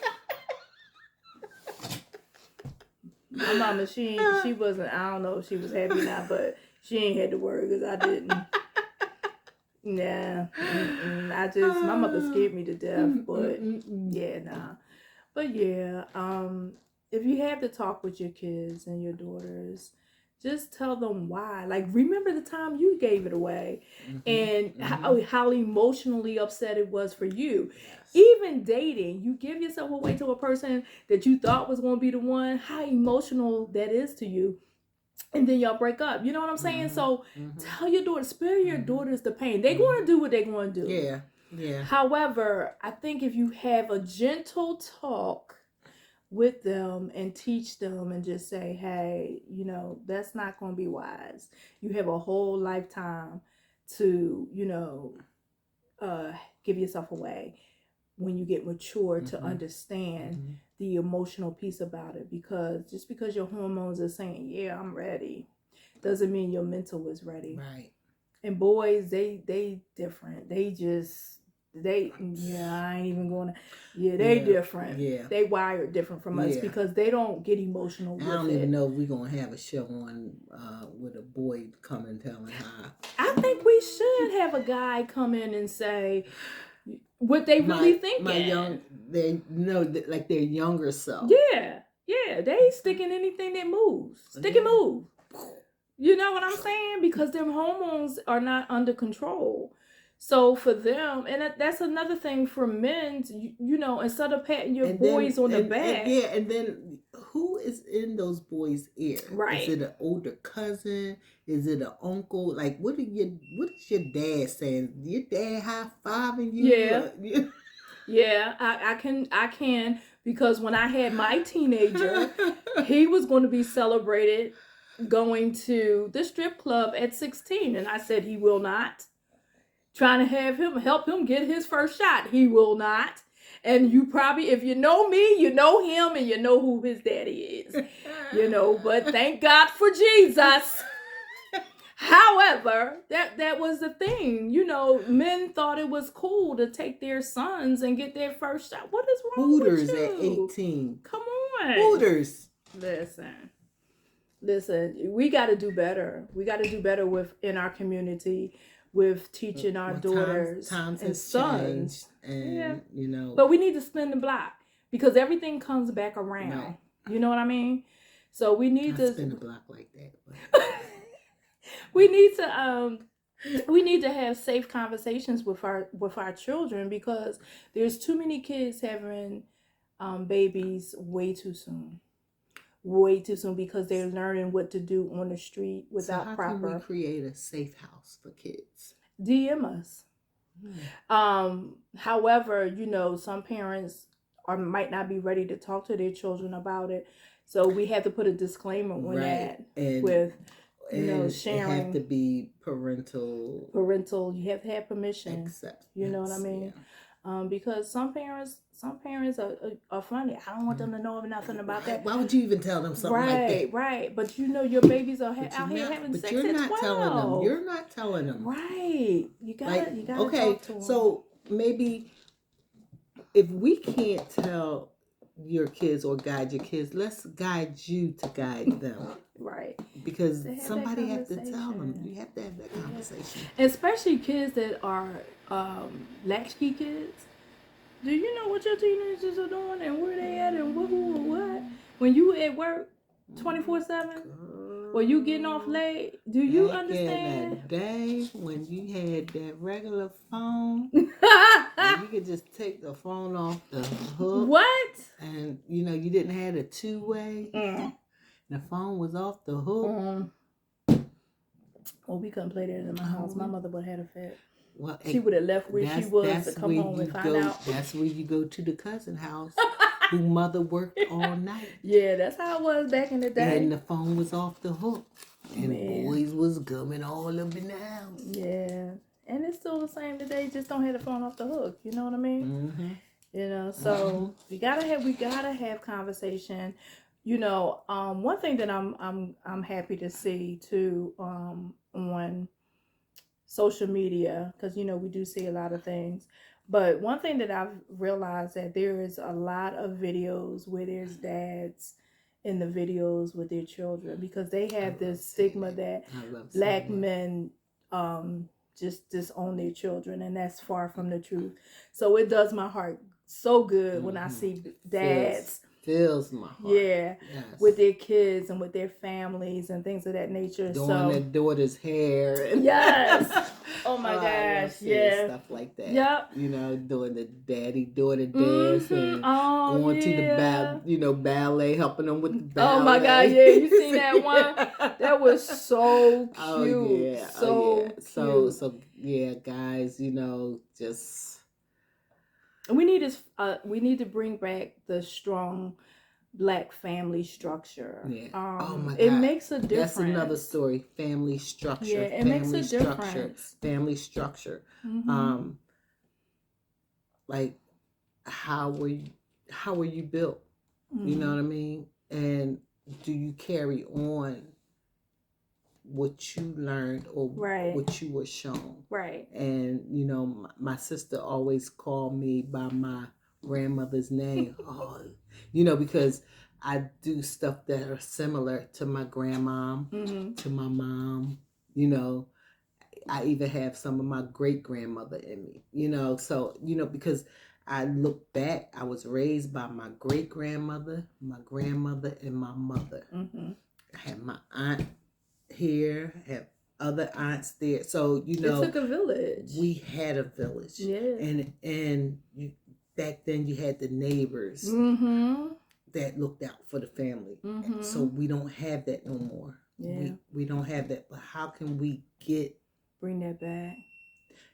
My mama, she wasn't, I don't know if she was happy or not, but she ain't had to worry because I didn't. Yeah. My mother scared me to death, but yeah, nah. But yeah, if you have to talk with your kids and your daughters, just tell them why. Like, remember the time you gave it away and how emotionally upset it was for you. Yes. Even dating, you give yourself away to a person that you thought was going to be the one, how emotional that is to you. And then y'all break up. You know what I'm saying? So tell your daughters, spare your daughters the pain. They're going to do what they're going to do. Yeah, yeah. However, I think if you have a gentle talk with them and teach them and just say, hey, that's not going to be wise. You have a whole lifetime to, give yourself away when you get mature to understand the emotional piece about it. Because just because your hormones are saying, yeah, I'm ready, doesn't mean your mental is ready. Right. And boys, they different. I ain't even gonna. Yeah, they different. Yeah, they wired different from us because they don't get emotional. I don't even know if we're gonna have a show on with a boy come and tell him how. I think we should have a guy come in and say what they really think. Like their younger self. Yeah, they stick in anything that moves. Stick and move. You know what I'm saying? Because their hormones are not under control. So for them, and that's another thing for men, instead of patting your boys on the back. And then who is in those boys' ear? Right. Is it an older cousin? Is it an uncle? Like, what is your dad saying? Your dad high-fiving you? Yeah. Yeah, I can, because when I had my teenager, he was going to be celebrated going to the strip club at 16. And I said, he will not. Trying to help him get his first shot. He will not. And you probably, if you know me, you know him and you know who his daddy is. But thank God for Jesus. However, that was the thing. Men thought it was cool to take their sons and get their first shot. What is wrong Hooters with you? At 18. Come on. Hooters. Listen, we got to do better. We got to do better in our community with teaching our daughters times and sons. And, But we need to spin the block because everything comes back around. Right. You know what I mean? So we need to spin the block like that. we need to have safe conversations with our children, because there's too many kids having babies way too soon. Because they're learning what to do on the street without how proper. Can we create a safe house for kids? DM us. However, some parents might not be ready to talk to their children about it, so we have to put a disclaimer on that with sharing. It have to be parental. You have to have permission. Acceptance. You know what I mean? Yeah. Because some parents are funny. I don't want them to know nothing about that. Why would you even tell them something like that? Right. But your babies are out here having sex at 12. Telling them. You're not telling them. Right. You gotta okay, talk to them. So maybe if we can't tell your kids or guide your kids. Let's guide you to guide them. Right. Because somebody has to tell them. You have to have that conversation. Especially kids that are latchkey kids. Do you know what your teenagers are doing and where they at and who or what? When you at work 24/7, or you getting off late, do you understand? That day when you had that regular phone, you could just take the phone off the hook. What? And you know you didn't have a two-way. The phone was off the hook. Well, we couldn't play that in my house. My mother would have had a fit. Well, she would have left where she was to come home and find out. That's where you go to the cousin house, who mother worked all night. Yeah, that's how it was back in the day. And the phone was off the hook. And boys was coming all up in the house. Yeah. And it's still the same today, just don't have the phone off the hook. You know what I mean? You know, so we gotta have conversation. You know, one thing that I'm happy to see too on social media, because you know we do see a lot of things, but one thing that I've realized that there is a lot of videos where there's dads in the videos with their children, because they have this stigma that black men just disown their children, and that's far from the truth. So it does my heart so good when I see dads fills my heart. Yeah, yes. With their kids and with their families and things of that nature. Doing their daughter's hair. And yes. Oh my gosh. Yeah. Stuff like that. Yep. You know, doing the daddy-daughter dance and going to the ballet, helping them with the ballet. Oh my God. Yeah, you seen that one? That was so cute. Oh yeah. So cute. So yeah, guys. You know, just. We need to bring back the strong Black family structure. Yeah. Oh my God. It makes a difference. That's another story. Family structure. Yeah, it makes a difference. Family structure. Like how were you built? You know what I mean? And do you carry on what you learned or what you were shown? Right. And you know, my sister always called me by my grandmother's name. You know, because I do stuff that are similar to my grandma, to my mom. You know, I even have some of my great grandmother in me. You know, so you know, because I look back, I was raised by my great grandmother, my grandmother, and my mother. I had my aunt here, have other aunts there. So you know, it took a village. We had a village. Yeah, and you. Back then, you had the neighbors that looked out for the family. So we don't have that no more. Yeah. We don't have that. But how can we bring that back?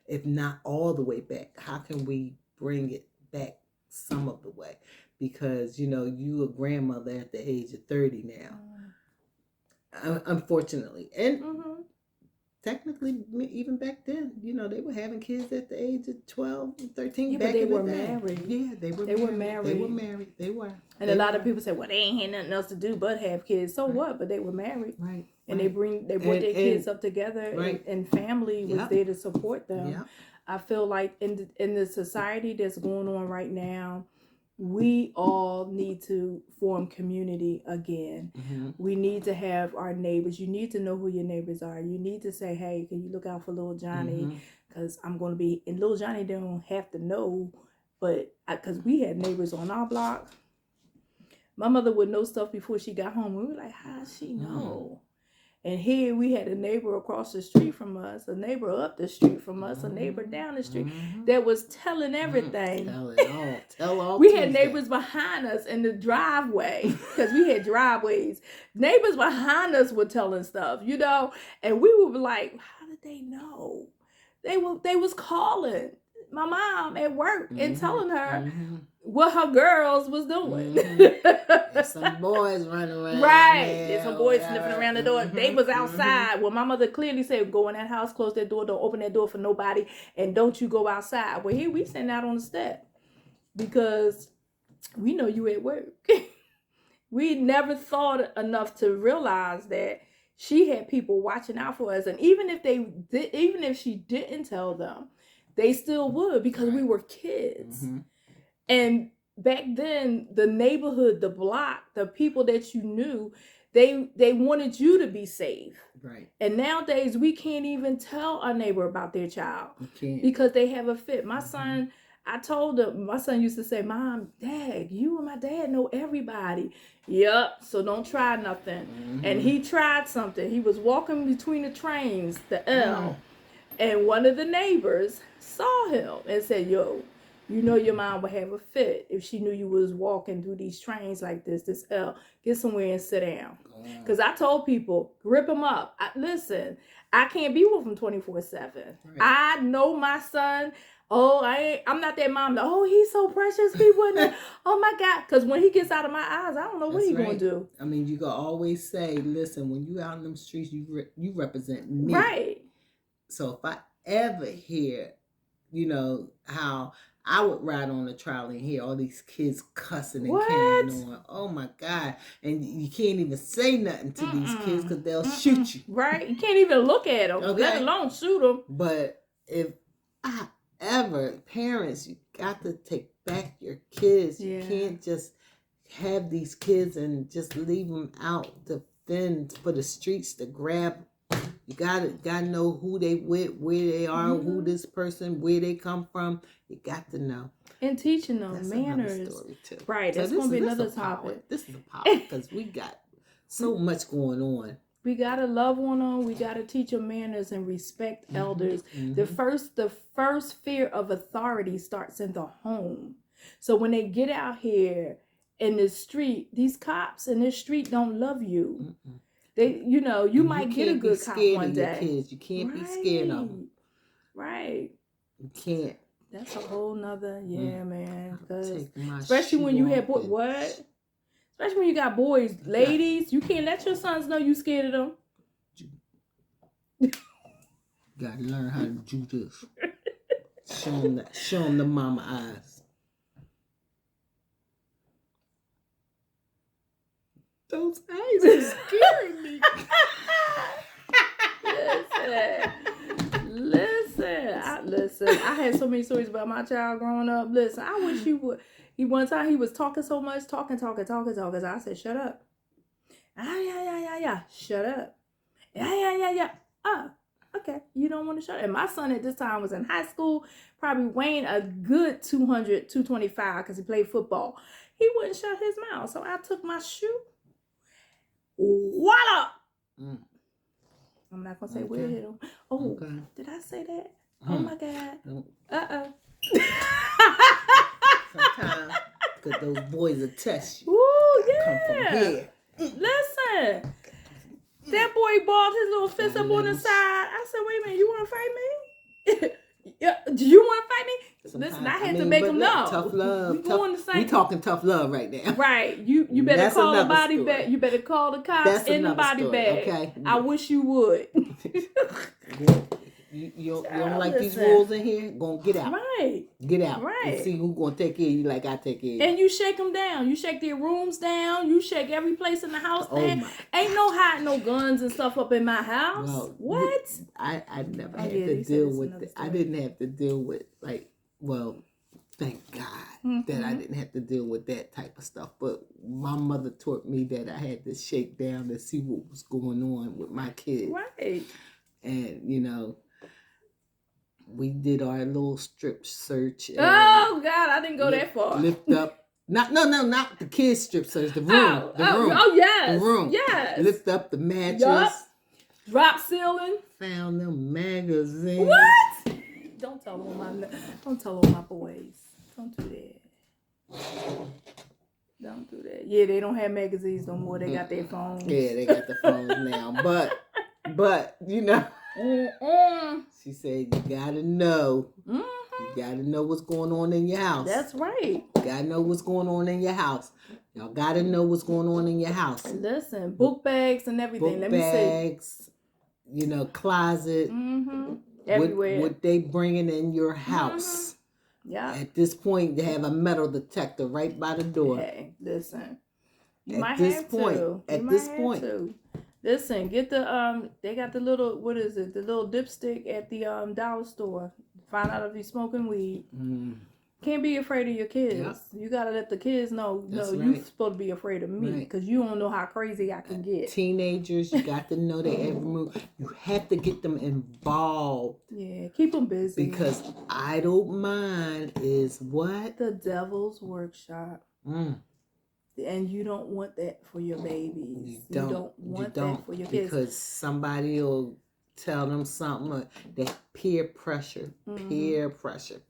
If not all the way back, how can we bring it back some of the way? Because, you know, you a grandmother at the age of 30 now. Unfortunately. And technically, even back then, you know, they were having kids at the age of 12 and 13. Yeah, but they were married. Yeah, they were married. They were. And a lot of people say, well, they ain't had nothing else to do but have kids. So what? But they were married. Right. And they brought their kids up together, and family was there to support them. Yep. I feel like in the society that's going on right now, we all need to form community again. We need to have our neighbors. You need to know who your neighbors are. You need to say, hey, can you look out for little Johnny? Because I'm going to be, and little Johnny don't have to know, but because we had neighbors on our block. My mother would know stuff before she got home. We were like, how does she know? And here we had a neighbor across the street from us, a neighbor up the street from us, a neighbor down the street that was telling everything. Tell all. We had neighbors behind us in the driveway because we had driveways. Neighbors behind us were telling stuff, you know, and we would be like, how did they know? They was calling my mom at work and telling her what her girls was doing. There's some boys running around. Right. There's some boys sniffing around the door. They was outside. Well, my mother clearly said, go in that house, close that door, don't open that door for nobody, and don't you go outside. Well, here we sitting out on the step because we know you at work. We never thought enough to realize that she had people watching out for us. And even if she didn't tell them, they still would, because we were kids. And back then, the neighborhood, the block, the people that you knew, they wanted you to be safe. Right. And nowadays we can't even tell a neighbor about their child You can't. because they have a fit. My son, I told him, my son used to say, Mom, Dad, you and my dad know everybody. Yep, so don't try nothing. And he tried something. He was walking between the trains, the L, and one of the neighbors saw him and said, yo, you know your mom would have a fit if she knew you was walking through these trains like this L. Get somewhere and sit down. Because I told people, grip him up. Listen, I can't be with him 24/7. Right. I know my son. Oh, I'm not that mom. Oh, he's so precious. He wouldn't. Oh my God. Because when he gets out of my eyes, I don't know what he's going to do. I mean, you can always say, listen, when you out in them streets, you represent me. Right. So if I ever hear, how I would ride on the trolley and hear all these kids cussing and carrying on. Oh my God. And you can't even say nothing to these kids because they'll shoot you. Right. You can't even look at them, let alone shoot them. But if parents, you got to take back your kids. Yeah. You can't just have these kids and just leave them out to fend for the streets to grab. You gotta know who they with, where they are, who this person, where they come from. You got to know. And teaching them that's manners. Story too. Right, so that's going to be another topic. This is a power because we got so much going on. We gotta love on them. We gotta teach them manners and respect elders. The first fear of authority starts in the home. So when they get out here in the street, these cops in this street don't love you. They, you might get a good cop one day. Kids. You can't be scared of them. Right. You can't. That's a whole nother, man. Especially when you have what? Especially when you got boys, ladies. You can't let your sons know you scared of them. You gotta learn how to do this. Show them the mama eyes. Those eyes are scaring me. Listen. I had so many stories about my child growing up. Listen, I wish you would. One time he was talking so much, talking. So I said, shut up. Yeah. Shut up. Yeah. Okay. You don't want to shut up. And my son at this time was in high school, probably weighing a good 200, 225 because he played football. He wouldn't shut his mouth. So I took my shoe. Voila! I'm not going to say where it hit him. Oh, did I say that? Oh my God. Uh-oh. Sometimes, because those boys will test you. Ooh, yeah. Come from here. Listen. That boy balled his little fist up on the side. I said, wait a minute, you want to fight me? Yeah, do you want to fight me? Listen, I had to make him know. Tough love. We talking tough love right now. Right. You better that's call the body bag. You better call the cops in the body bag. Okay. I wish you would. You don't like these rules in here? Go get out. Right. Get out. Right. And see who's going to take care of you like I take care of you. And you shake them down. You shake their rooms down. You shake every place in the house down. Ain't no hiding no guns and stuff up in my house. Well, what? I never had to deal with it. I didn't have to deal with, thank God that I didn't have to deal with that type of stuff. But my mother taught me that I had to shake down to see what was going on with my kids. Right. And, we did our little strip search. Oh God, I didn't go that far. Lift up, not the kids strip search. The room, room. Oh yes, the room. Yes. Lift up the mattress. Yup. Drop ceiling. Found them magazines. What? Don't tell on my boys. Don't do that. Don't do that. Yeah, they don't have magazines no more. They got their phones. Yeah, they got the phones now. But she said you gotta know. You gotta know what's going on in your house. That's right. You gotta know what's going on in your house. Y'all gotta know what's going on in your house. Listen, book bags and everything. Let me see. Closet. Everywhere. What they bringing in your house. Yeah. At this point, they have a metal detector right by the door. Hey, listen. At this point. Listen, get the they got the little, what is it? The little dipstick at the dollar store. Find out if you're smoking weed. Can't be afraid of your kids. Yep. You gotta let the kids know. That's No, you right. supposed to be afraid of me Right. because you don't know how crazy I can get. Teenagers, you got to know their every move. You have to get them involved. Yeah, keep them busy. Because idle mind is what? The devil's workshop. And you don't want that for your babies. You don't want that for your kids. Because somebody will tell them something. That peer pressure. Peer pressure.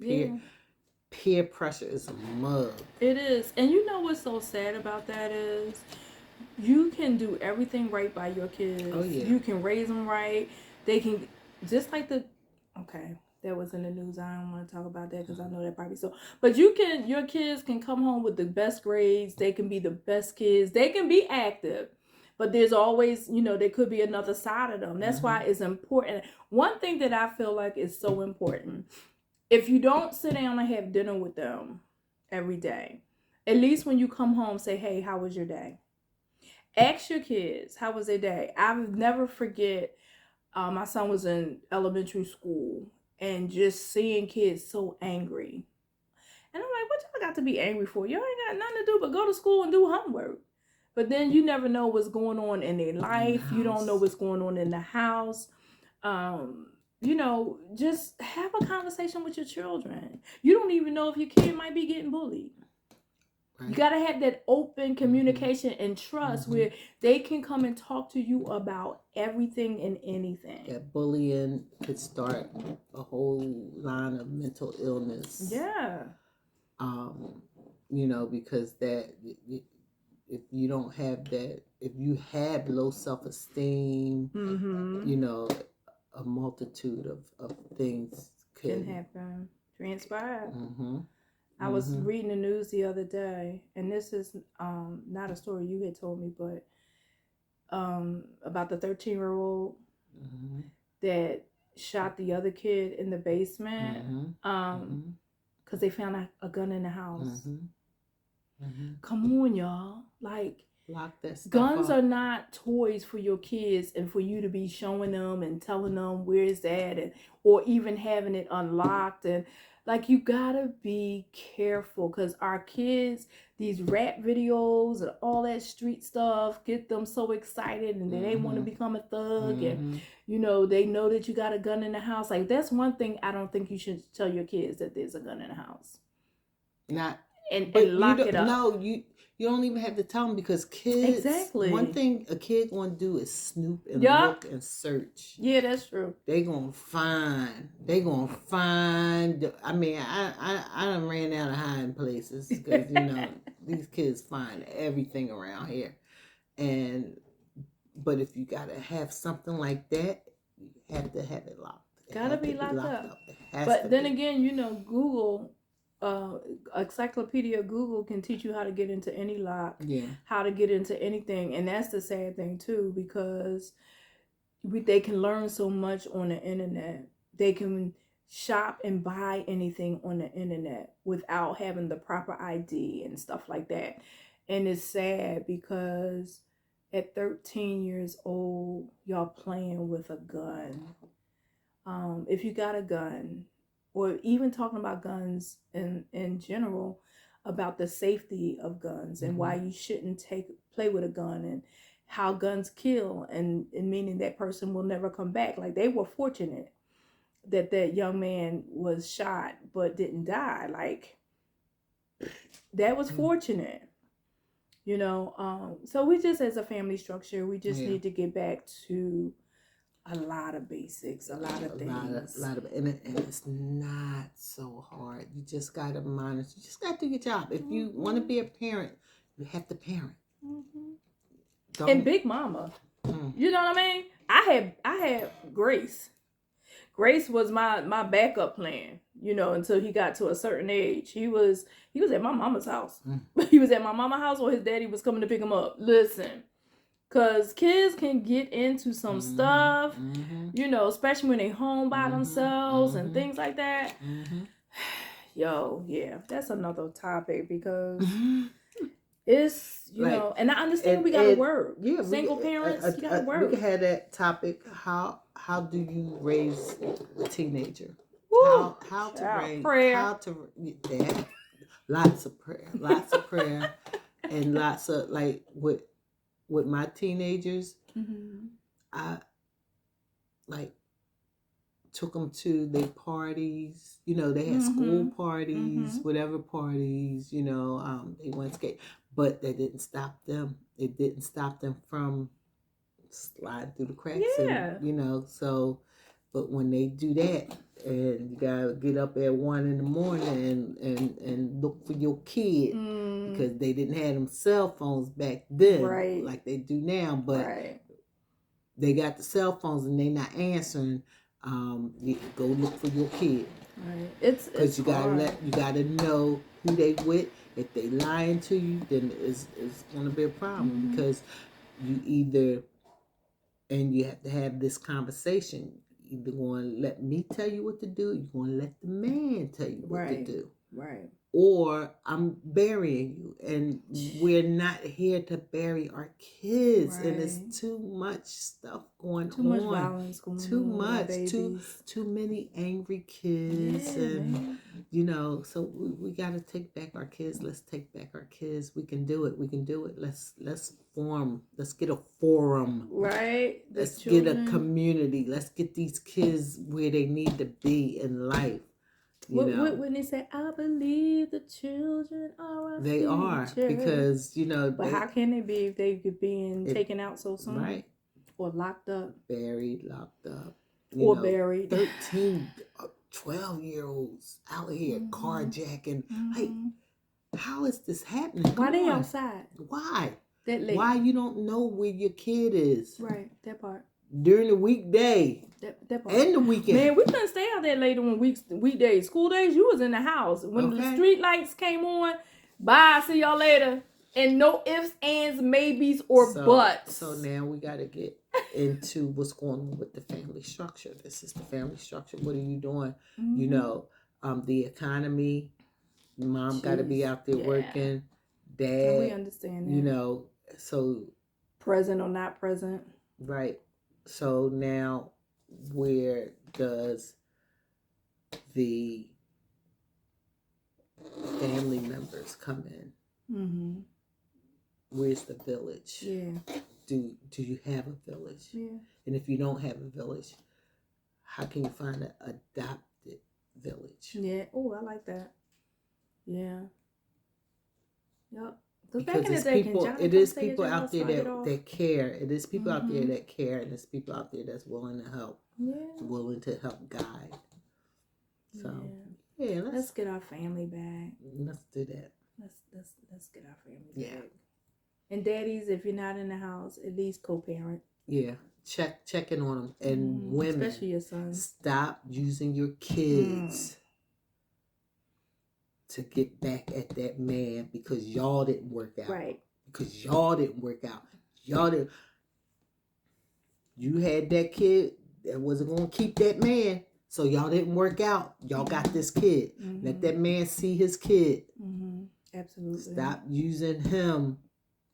Peer pressure is a mug. It is. And you know what's so sad about that is you can do everything right by your kids. Oh, yeah. You can raise them right. They can, just like okay, that was in the news. I don't want to talk about that because I know that probably so. But your kids can come home with the best grades. They can be the best kids. They can be active. But there's always, there could be another side of them. That's why it's important. One thing that I feel like is so important, if you don't sit down and have dinner with them every day, at least when you come home, say, hey, how was your day? Ask your kids, how was their day? I'll never forget, my son was in elementary school and just seeing kids so angry. And I'm like, what y'all got to be angry for? Y'all ain't got nothing to do but go to school and do homework. But then you never know what's going on in their life. You don't know what's going on in the house. Just have a conversation with your children. You don't even know if your kid might be getting bullied. Right. You got to have that open communication and trust where they can come and talk to you about everything and anything. That bullying could start a whole line of mental illness. Yeah. Because that if you don't have that, if you have low self-esteem, a multitude of things can happen, transpire. I was reading the news the other day, and this is not a story you had told me, but about the 13-year-old that shot the other kid in the basement because they found a gun in the house. Come on, y'all. Like, lock that stuff guns up. are not toys for your kids and for you to be showing them and telling them where it's at, or even having it unlocked. And like, you gotta be careful because our kids, these rap videos and all that street stuff get them so excited, and then they want to become a thug, and they know that you got a gun in the house. Like, that's one thing I don't think you should tell your kids, that there's a gun in the house. And lock it up. No, you don't even have to tell them, because kids. Exactly. One thing a kid gonna do is snoop and look and search. Yeah, that's true. They gonna find. I mean, I done ran out of hiding places because these kids find everything around here, but if you gotta have something like that, you have to have it locked. Gotta be locked up. But then again, Google. Encyclopedia Google can teach you how to get into any lock, how to get into anything. And that's the sad thing too, because they can learn so much on the internet. They can shop and buy anything on the internet without having the proper ID and stuff like that. And it's sad because at 13 years old, y'all playing with a gun. If you got a gun, or even talking about guns in general, about the safety of guns and why you shouldn't play with a gun, and how guns kill, and meaning that person will never come back. Like, they were fortunate that young man was shot but didn't die. Like, that was fortunate. So we just, as a family structure, we just need to get back to a lot of basics, a lot of things. And it's not so hard. You just got to monitor. You just got to do your job. If you want to be a parent, you have to parent. And Big Mama. You know what I mean? I had Grace. Grace was my backup plan, until he got to a certain age. He was at my mama's house. He was at my mama's house, or his daddy was coming to pick him up. Listen. Because kids can get into some stuff, especially when they home by themselves and things like that. That's another topic, because it's, and I understand we got to work. Yeah, single parents, you got to work. We can have that topic. How do you raise a teenager? Woo! how to Child, raise, prayer. how to that, lots of prayer, and lots of like with my teenagers, Mm-hmm. I like took them to their parties. You know, they had school Mm-hmm. parties, Mm-hmm. whatever parties. You know, they went skate, but that didn't stop them. It didn't stop them from sliding through the cracks, and Yeah. you know. So, but when they do that, and you gotta get up at 1 in the morning and look for your kid Mm. because they didn't have them cell phones back then Right. like they do now, but Right. they got the cell phones and they not answering. You go look for your kid Right. It's because hard. you gotta know who they with. If they lying to you, then it's gonna be a problem Mm-hmm. because you either, and you have to have this conversation. Either going to let me tell you what to do, you're going to let the man tell you what to Right. do, Right. or I'm burying you. And we're not here to bury our kids. And it's Right. too much stuff going Too much on. violence going Too on with our much. babies. Too many angry kids. Yeah, And man. you know, so we got to take back our kids. Let's take back our kids. We can do it. We can do it. Let's form. Let's get a forum. Right. The Let's get a children. community. Let's get these kids where they need to be in life. You know, When they say, "I believe the children are our they are, future," because you know but how can they be if they could being it, taken out so soon, right, or locked up, buried, locked up. You or know, buried? 13, 12-year-olds out here Mm-hmm. carjacking. Like, Mm-hmm. how is this happening? Why Come they on, outside why? that late? Why you don't know where your kid is Right, that part. during the weekday That part. and the weekend? Man, we couldn't stay out that late on weekdays. School days, you was in the house. When the Okay. street lights came on, bye, see y'all later. And no ifs, ands, maybes, or buts. So now we got to get into what's going on with the family structure. This is the family structure. What are you doing? Mm-hmm. You know, the economy. Mom got to be out there working. Dad, and we understand that. You know, so present or not present. Right. So now, where does the family members come in? Mm-hmm. Where's the village? Yeah. Do you have a village? Yeah. And if you don't have a village, how can you find an adopted village? Yeah. Oh, I like that. Yeah. Yep. Because it is people out there that care. It is people out there Mm-hmm. that care, and it's people out there that's willing to help. Yeah. Willing to help guide. So yeah, let's get our family back. Let's do that. Let's get our family back. And daddies, if you're not in the house, at least co-parent. Yeah, checking on them. And women, especially your sons, stop using your kids to get back at that man because y'all didn't work out. Right. Because y'all didn't work out. Y'all didn't. You had that kid that wasn't gonna keep that man, so y'all didn't work out. Y'all got this kid. Let that man see his kid. Absolutely. Stop using him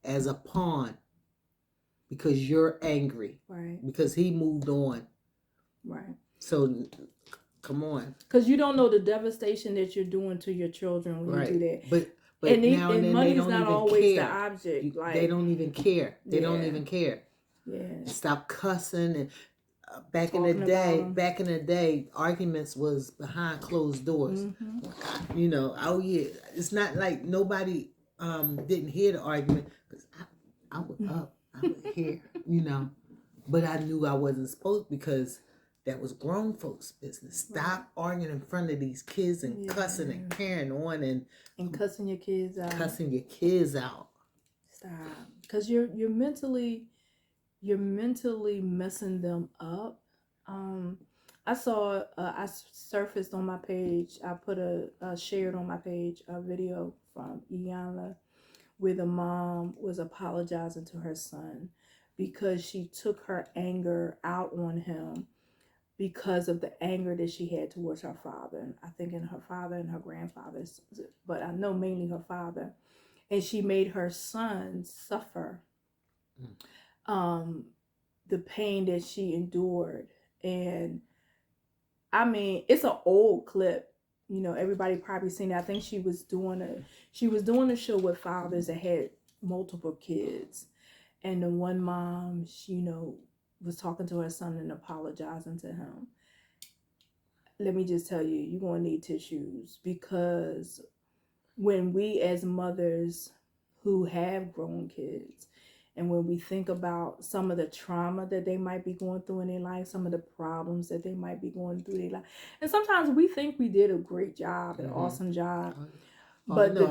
as a pawn because you're angry. Right. Because he moved on. Right. So come on. Because you don't know the devastation that you're doing to your children when you do that. But now and then money's not always the object. They don't even care. They don't even care. Yeah. Stop cussing. And back in the day, arguments was behind closed doors. You know, it's not like nobody didn't hear the argument, because I was up, I would hear, you know, but I knew I wasn't supposed, because that was grown folks' business. Stop arguing in front of these kids and cussing and carrying on and cussing your kids out. Stop, because you're mentally messing them up. I saw I surfaced on my page. I put shared on my page a video from Iyanla where the mom was apologizing to her son because she took her anger out on him because of the anger that she had towards her father. I think in her father and her grandfather's, but I know mainly her father. And she made her son suffer the pain that she endured. And I mean, it's an old clip. Everybody probably seen it. I think she was doing a show with fathers that had multiple kids, and the one mom, she, was talking to her son and apologizing to him. Let me just tell you, you're gonna need tissues, because when we as mothers who have grown kids, and when we think about some of the trauma that they might be going through in their life, some of the problems that they might be going through in their life, and sometimes we think we did a great job, an awesome job, but the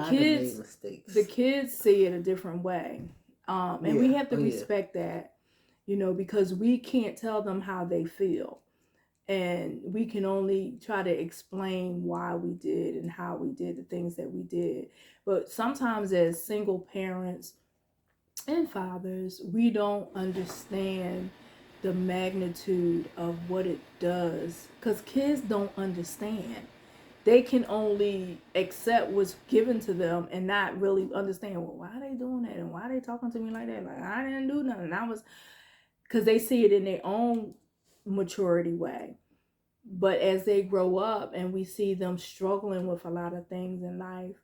kids see it a different way, and we have to respect that, because we can't tell them how they feel, and we can only try to explain why we did and how we did the things that we did. But sometimes as single parents and fathers, we don't understand the magnitude of what it does, because kids don't understand. They can only accept what's given to them and not really understand, well, why are they doing that, and why are they talking to me like that, like I didn't do nothing, I was, because they see it in their own maturity way. But as they grow up and we see them struggling with a lot of things in life,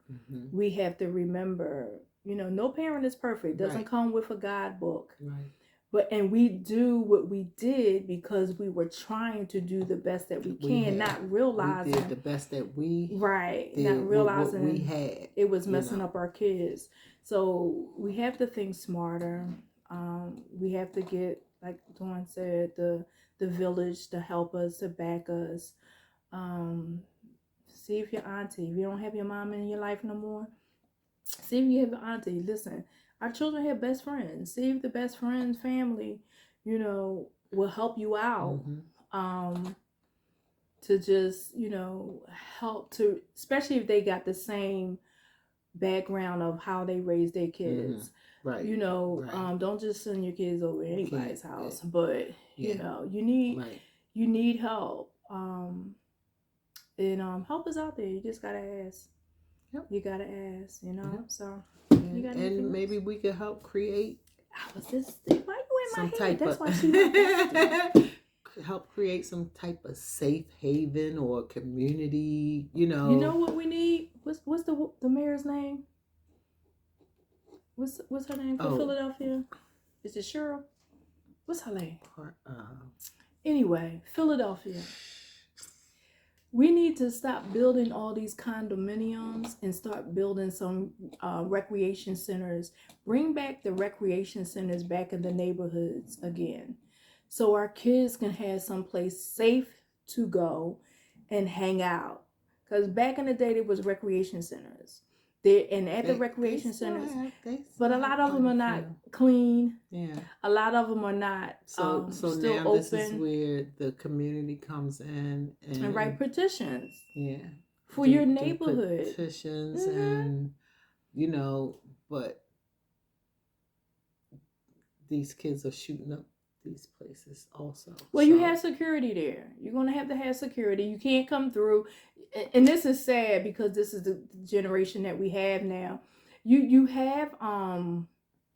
we have to remember, no parent is perfect. It doesn't come with a guidebook. And we do what we did because we were trying to do the best that we can, not realizing we did the best that we did, not realizing what we had. It was messing up our kids. So we have to think smarter. We have to get, like Dawn said, the village to help us, to back us. See if your auntie, if you don't have your mom in your life no more, see if you have your auntie. Listen, our children have best friends. See if the best friend's family, will help you out. To just, help to, especially if they got the same background of how they raise their kids. Don't just send your kids over anybody's house, but you need help. And help is out there. You just gotta ask. You gotta ask, So you gotta, and maybe we could help create. I was just, why you in my head? That's why she help create some type of safe haven or community. You know what we need? What's the mayor's name? What's her name for Philadelphia? Is it Cheryl? What's her name? Anyway, Philadelphia. We need to stop building all these condominiums and start building some recreation centers. Bring back the recreation centers back in the neighborhoods again, so our kids can have some place safe to go and hang out. Because back in the day, there was recreation centers. The recreation centers, but a lot of them are not clean. Yeah, a lot of them are not. So still now open. This is where the community comes in and write petitions. Yeah, for your neighborhood. Petitions and but these kids are shooting up these places also. Well, you have security there. You're going to have security. You can't come through. And this is sad because this is the generation that we have now. You have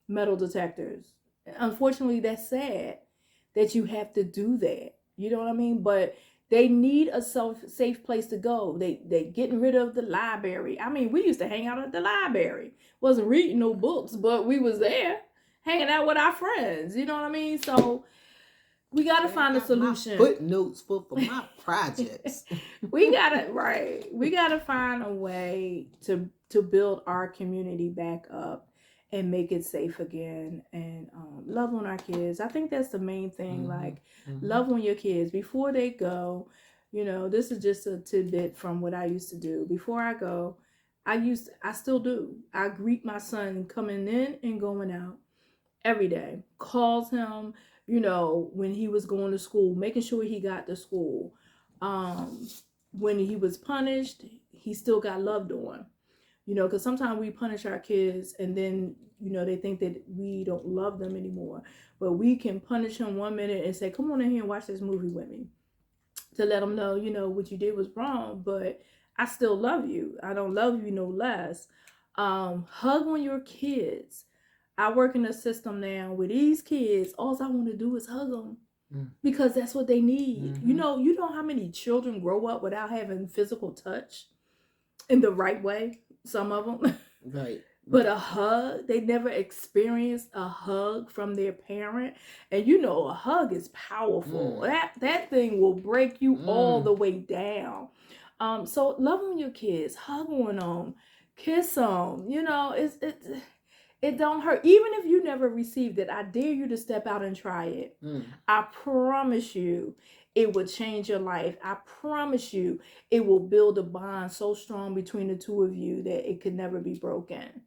metal detectors. Unfortunately, that's sad that you have to do that. You know what I mean? But they need a safe place to go. They getting rid of the library. I mean, we used to hang out at the library. Wasn't reading no books, but we was there hanging out with our friends. You know what I mean? So we got to find a solution. Footnotes for my projects. We got to find a way to build our community back up and make it safe again, and love on our kids. I think that's the main thing. Love on your kids before they go. This is just a tidbit from what I used to do. Before I go, I still do. I greet my son coming in and going out every day. Calls him, when he was going to school, making sure he got to school. When he was punished, he still got loved on. Because sometimes we punish our kids and then, they think that we don't love them anymore. But we can punish him 1 minute and say, come on in here and watch this movie with me. To let them know, what you did was wrong, but I still love you. I don't love you no less. Hug on your kids. I work in a system now with these kids. All I want to do is hug them. because that's what they need. Mm-hmm. You know how many children grow up without having physical touch in the right way? Some of them. Right. But a hug, they never experienced a hug from their parent. And you know, a hug is powerful. That thing will break you all the way down. So love on your kids, hug on them, kiss them. You know, it don't hurt. Even if you never received it, I dare you to step out and try it. I promise you, it will change your life. I promise you, it will build a bond so strong between the two of you that it could never be broken.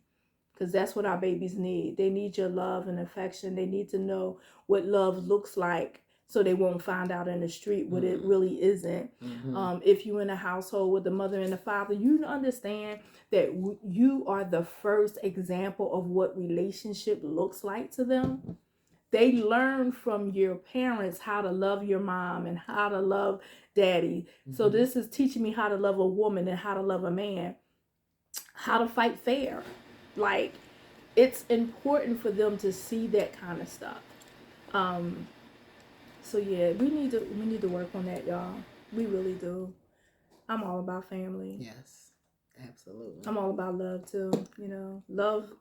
Because that's what our babies need. They need your love and affection. They need to know what love looks like so they won't find out in the street what it really isn't. If you're in a household with the mother and the father, you understand that you are the first example of what relationship looks like to them. They learn from your parents how to love your mom and how to love daddy. So this is teaching me how to love a woman and how to love a man, how to fight fair. Like, it's important for them to see that kind of stuff. So yeah, we need to work on that, y'all. We really do. I'm all about family. Yes, absolutely. I'm all about love too. You know, love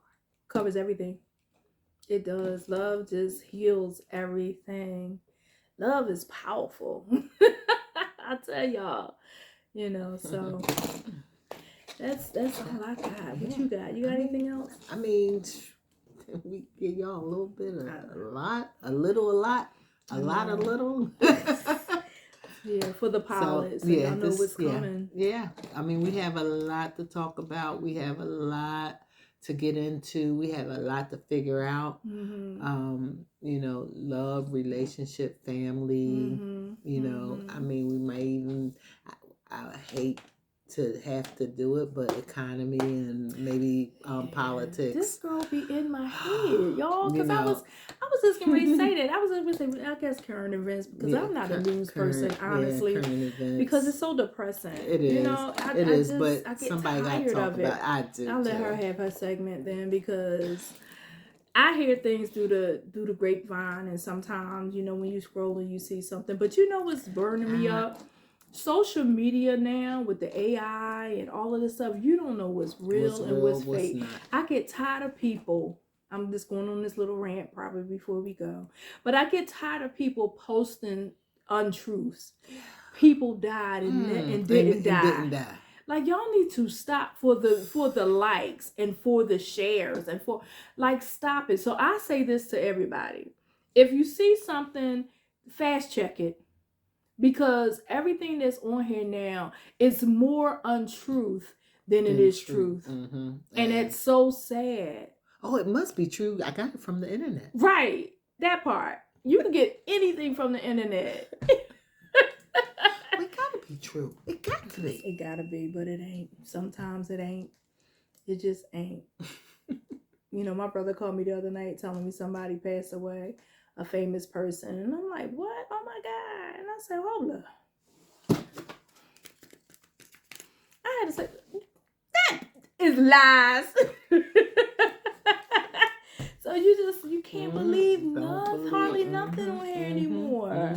covers everything. It does. Love just heals everything. Love is powerful. I tell y'all. You know, so that's all I got. What you got? You got anything else? I mean, we give y'all a little bit of a lot, a little, a lot, a lot, a little. Yeah, for the pilot, so y'all know what's coming. Yeah, I mean, we have a lot to talk about. We have a lot to get into. We have a lot to figure out. You know, love, relationship, family. You know, I mean, we may even. I hate to have to do it, but economy and maybe politics. This girl be in my head, y'all, because I was just gonna say that. I was just gonna say, I guess current events, because I'm not a news person, honestly, because it's so depressing. It is. You know, it is, but I get somebody got to talk about it. I do. I'll let her have her segment then, because I hear things through the grapevine, and sometimes, you know, when you scroll and you see something, but you know what's burning me up? Social media now with the AI and all of this stuff, you don't know what's real and what's fake. Not. I get tired of people. I'm just going on this little rant probably before we go, but I get tired of people posting untruths. People died and didn't die. Like, y'all need to stop for the likes and for the shares and for, like, stop it. So I say this to everybody: if you see something, fast check it. Because everything that's on here now is more untruth than it is truth. And it's so sad. Oh, it must be true. I got it from the internet. Right. That part. You can get anything from the internet. It gotta be true. It got to be. It gotta be, but it ain't. Sometimes it ain't. It just ain't. You know, my brother called me the other night telling me somebody passed away, a famous person. And I'm like, what? Oh my God. And I said, hold up. I had to say, that is lies. So you can't believe hardly nothing on here anymore.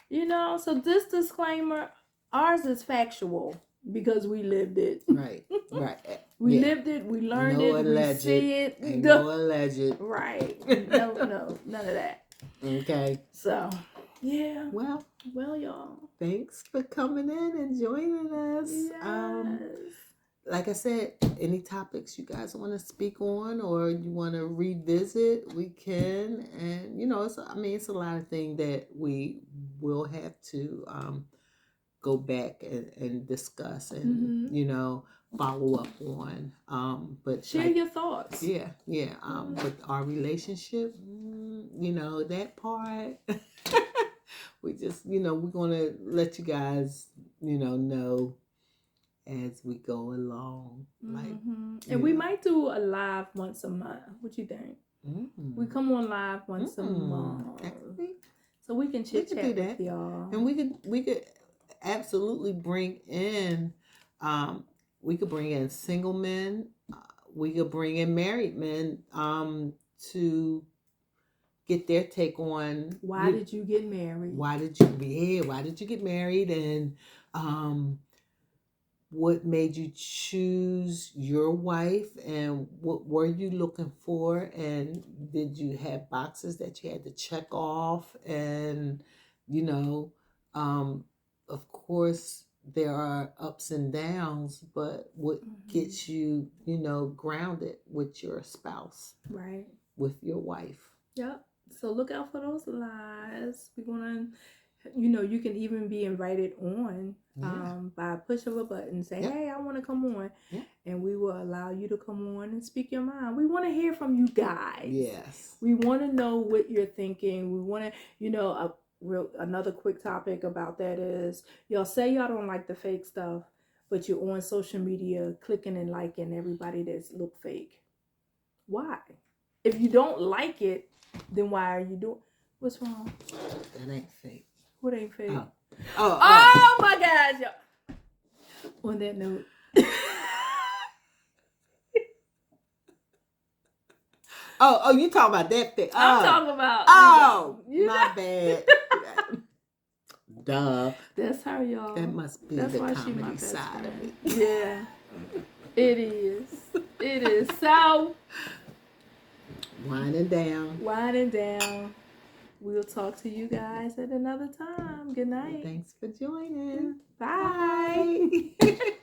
You know, so this disclaimer, ours is factual because we lived it. Right. We lived it, we learned it, we see it. Ain't no alleged. Right. No, none of that. Okay. So, yeah. Well, y'all. Thanks for coming in and joining us. Yes. Like I said, any topics you guys want to speak on or you want to revisit, we can. And, you know, it's a lot of things that we will have to go back and discuss and, you know, follow up on. But share your thoughts. Yeah. But our relationship, you know, that part, we just, you know, we're going to let you guys, you know as we go along. And we might do a live once a month. What you think? We come on live once a month. So we can chit chat with y'all. And we could absolutely bring in single men. We could bring in married men to get their take on why did you get married? Why did you get married, and what made you choose your wife, and what were you looking for, and did you have boxes that you had to check off, and you know, of course there are ups and downs, but what gets you, grounded with your spouse, right, with your wife. Yep. So look out for those lies. We're gonna, you can even be invited on by a push of a button. Say, Yep. hey, I want to come on, Yep. and we will allow you to come on and speak your mind. We want to hear from you guys. Yes. We want to know what you're thinking. We want to, another quick topic about that is, y'all say y'all don't like the fake stuff, but you're on social media clicking and liking everybody that's look fake. Why? If you don't like it, then why are you doing? What's wrong? That ain't fake. What ain't fake? Oh my gosh, y'all. On that note. Oh, you talking about that thing? I'm talking about. My bad. Duh. That's her, y'all. That must be That's the why comedy side of it. Yeah, it is. It is. So, winding down. We'll talk to you guys at another time. Good night. Thanks for joining. Bye.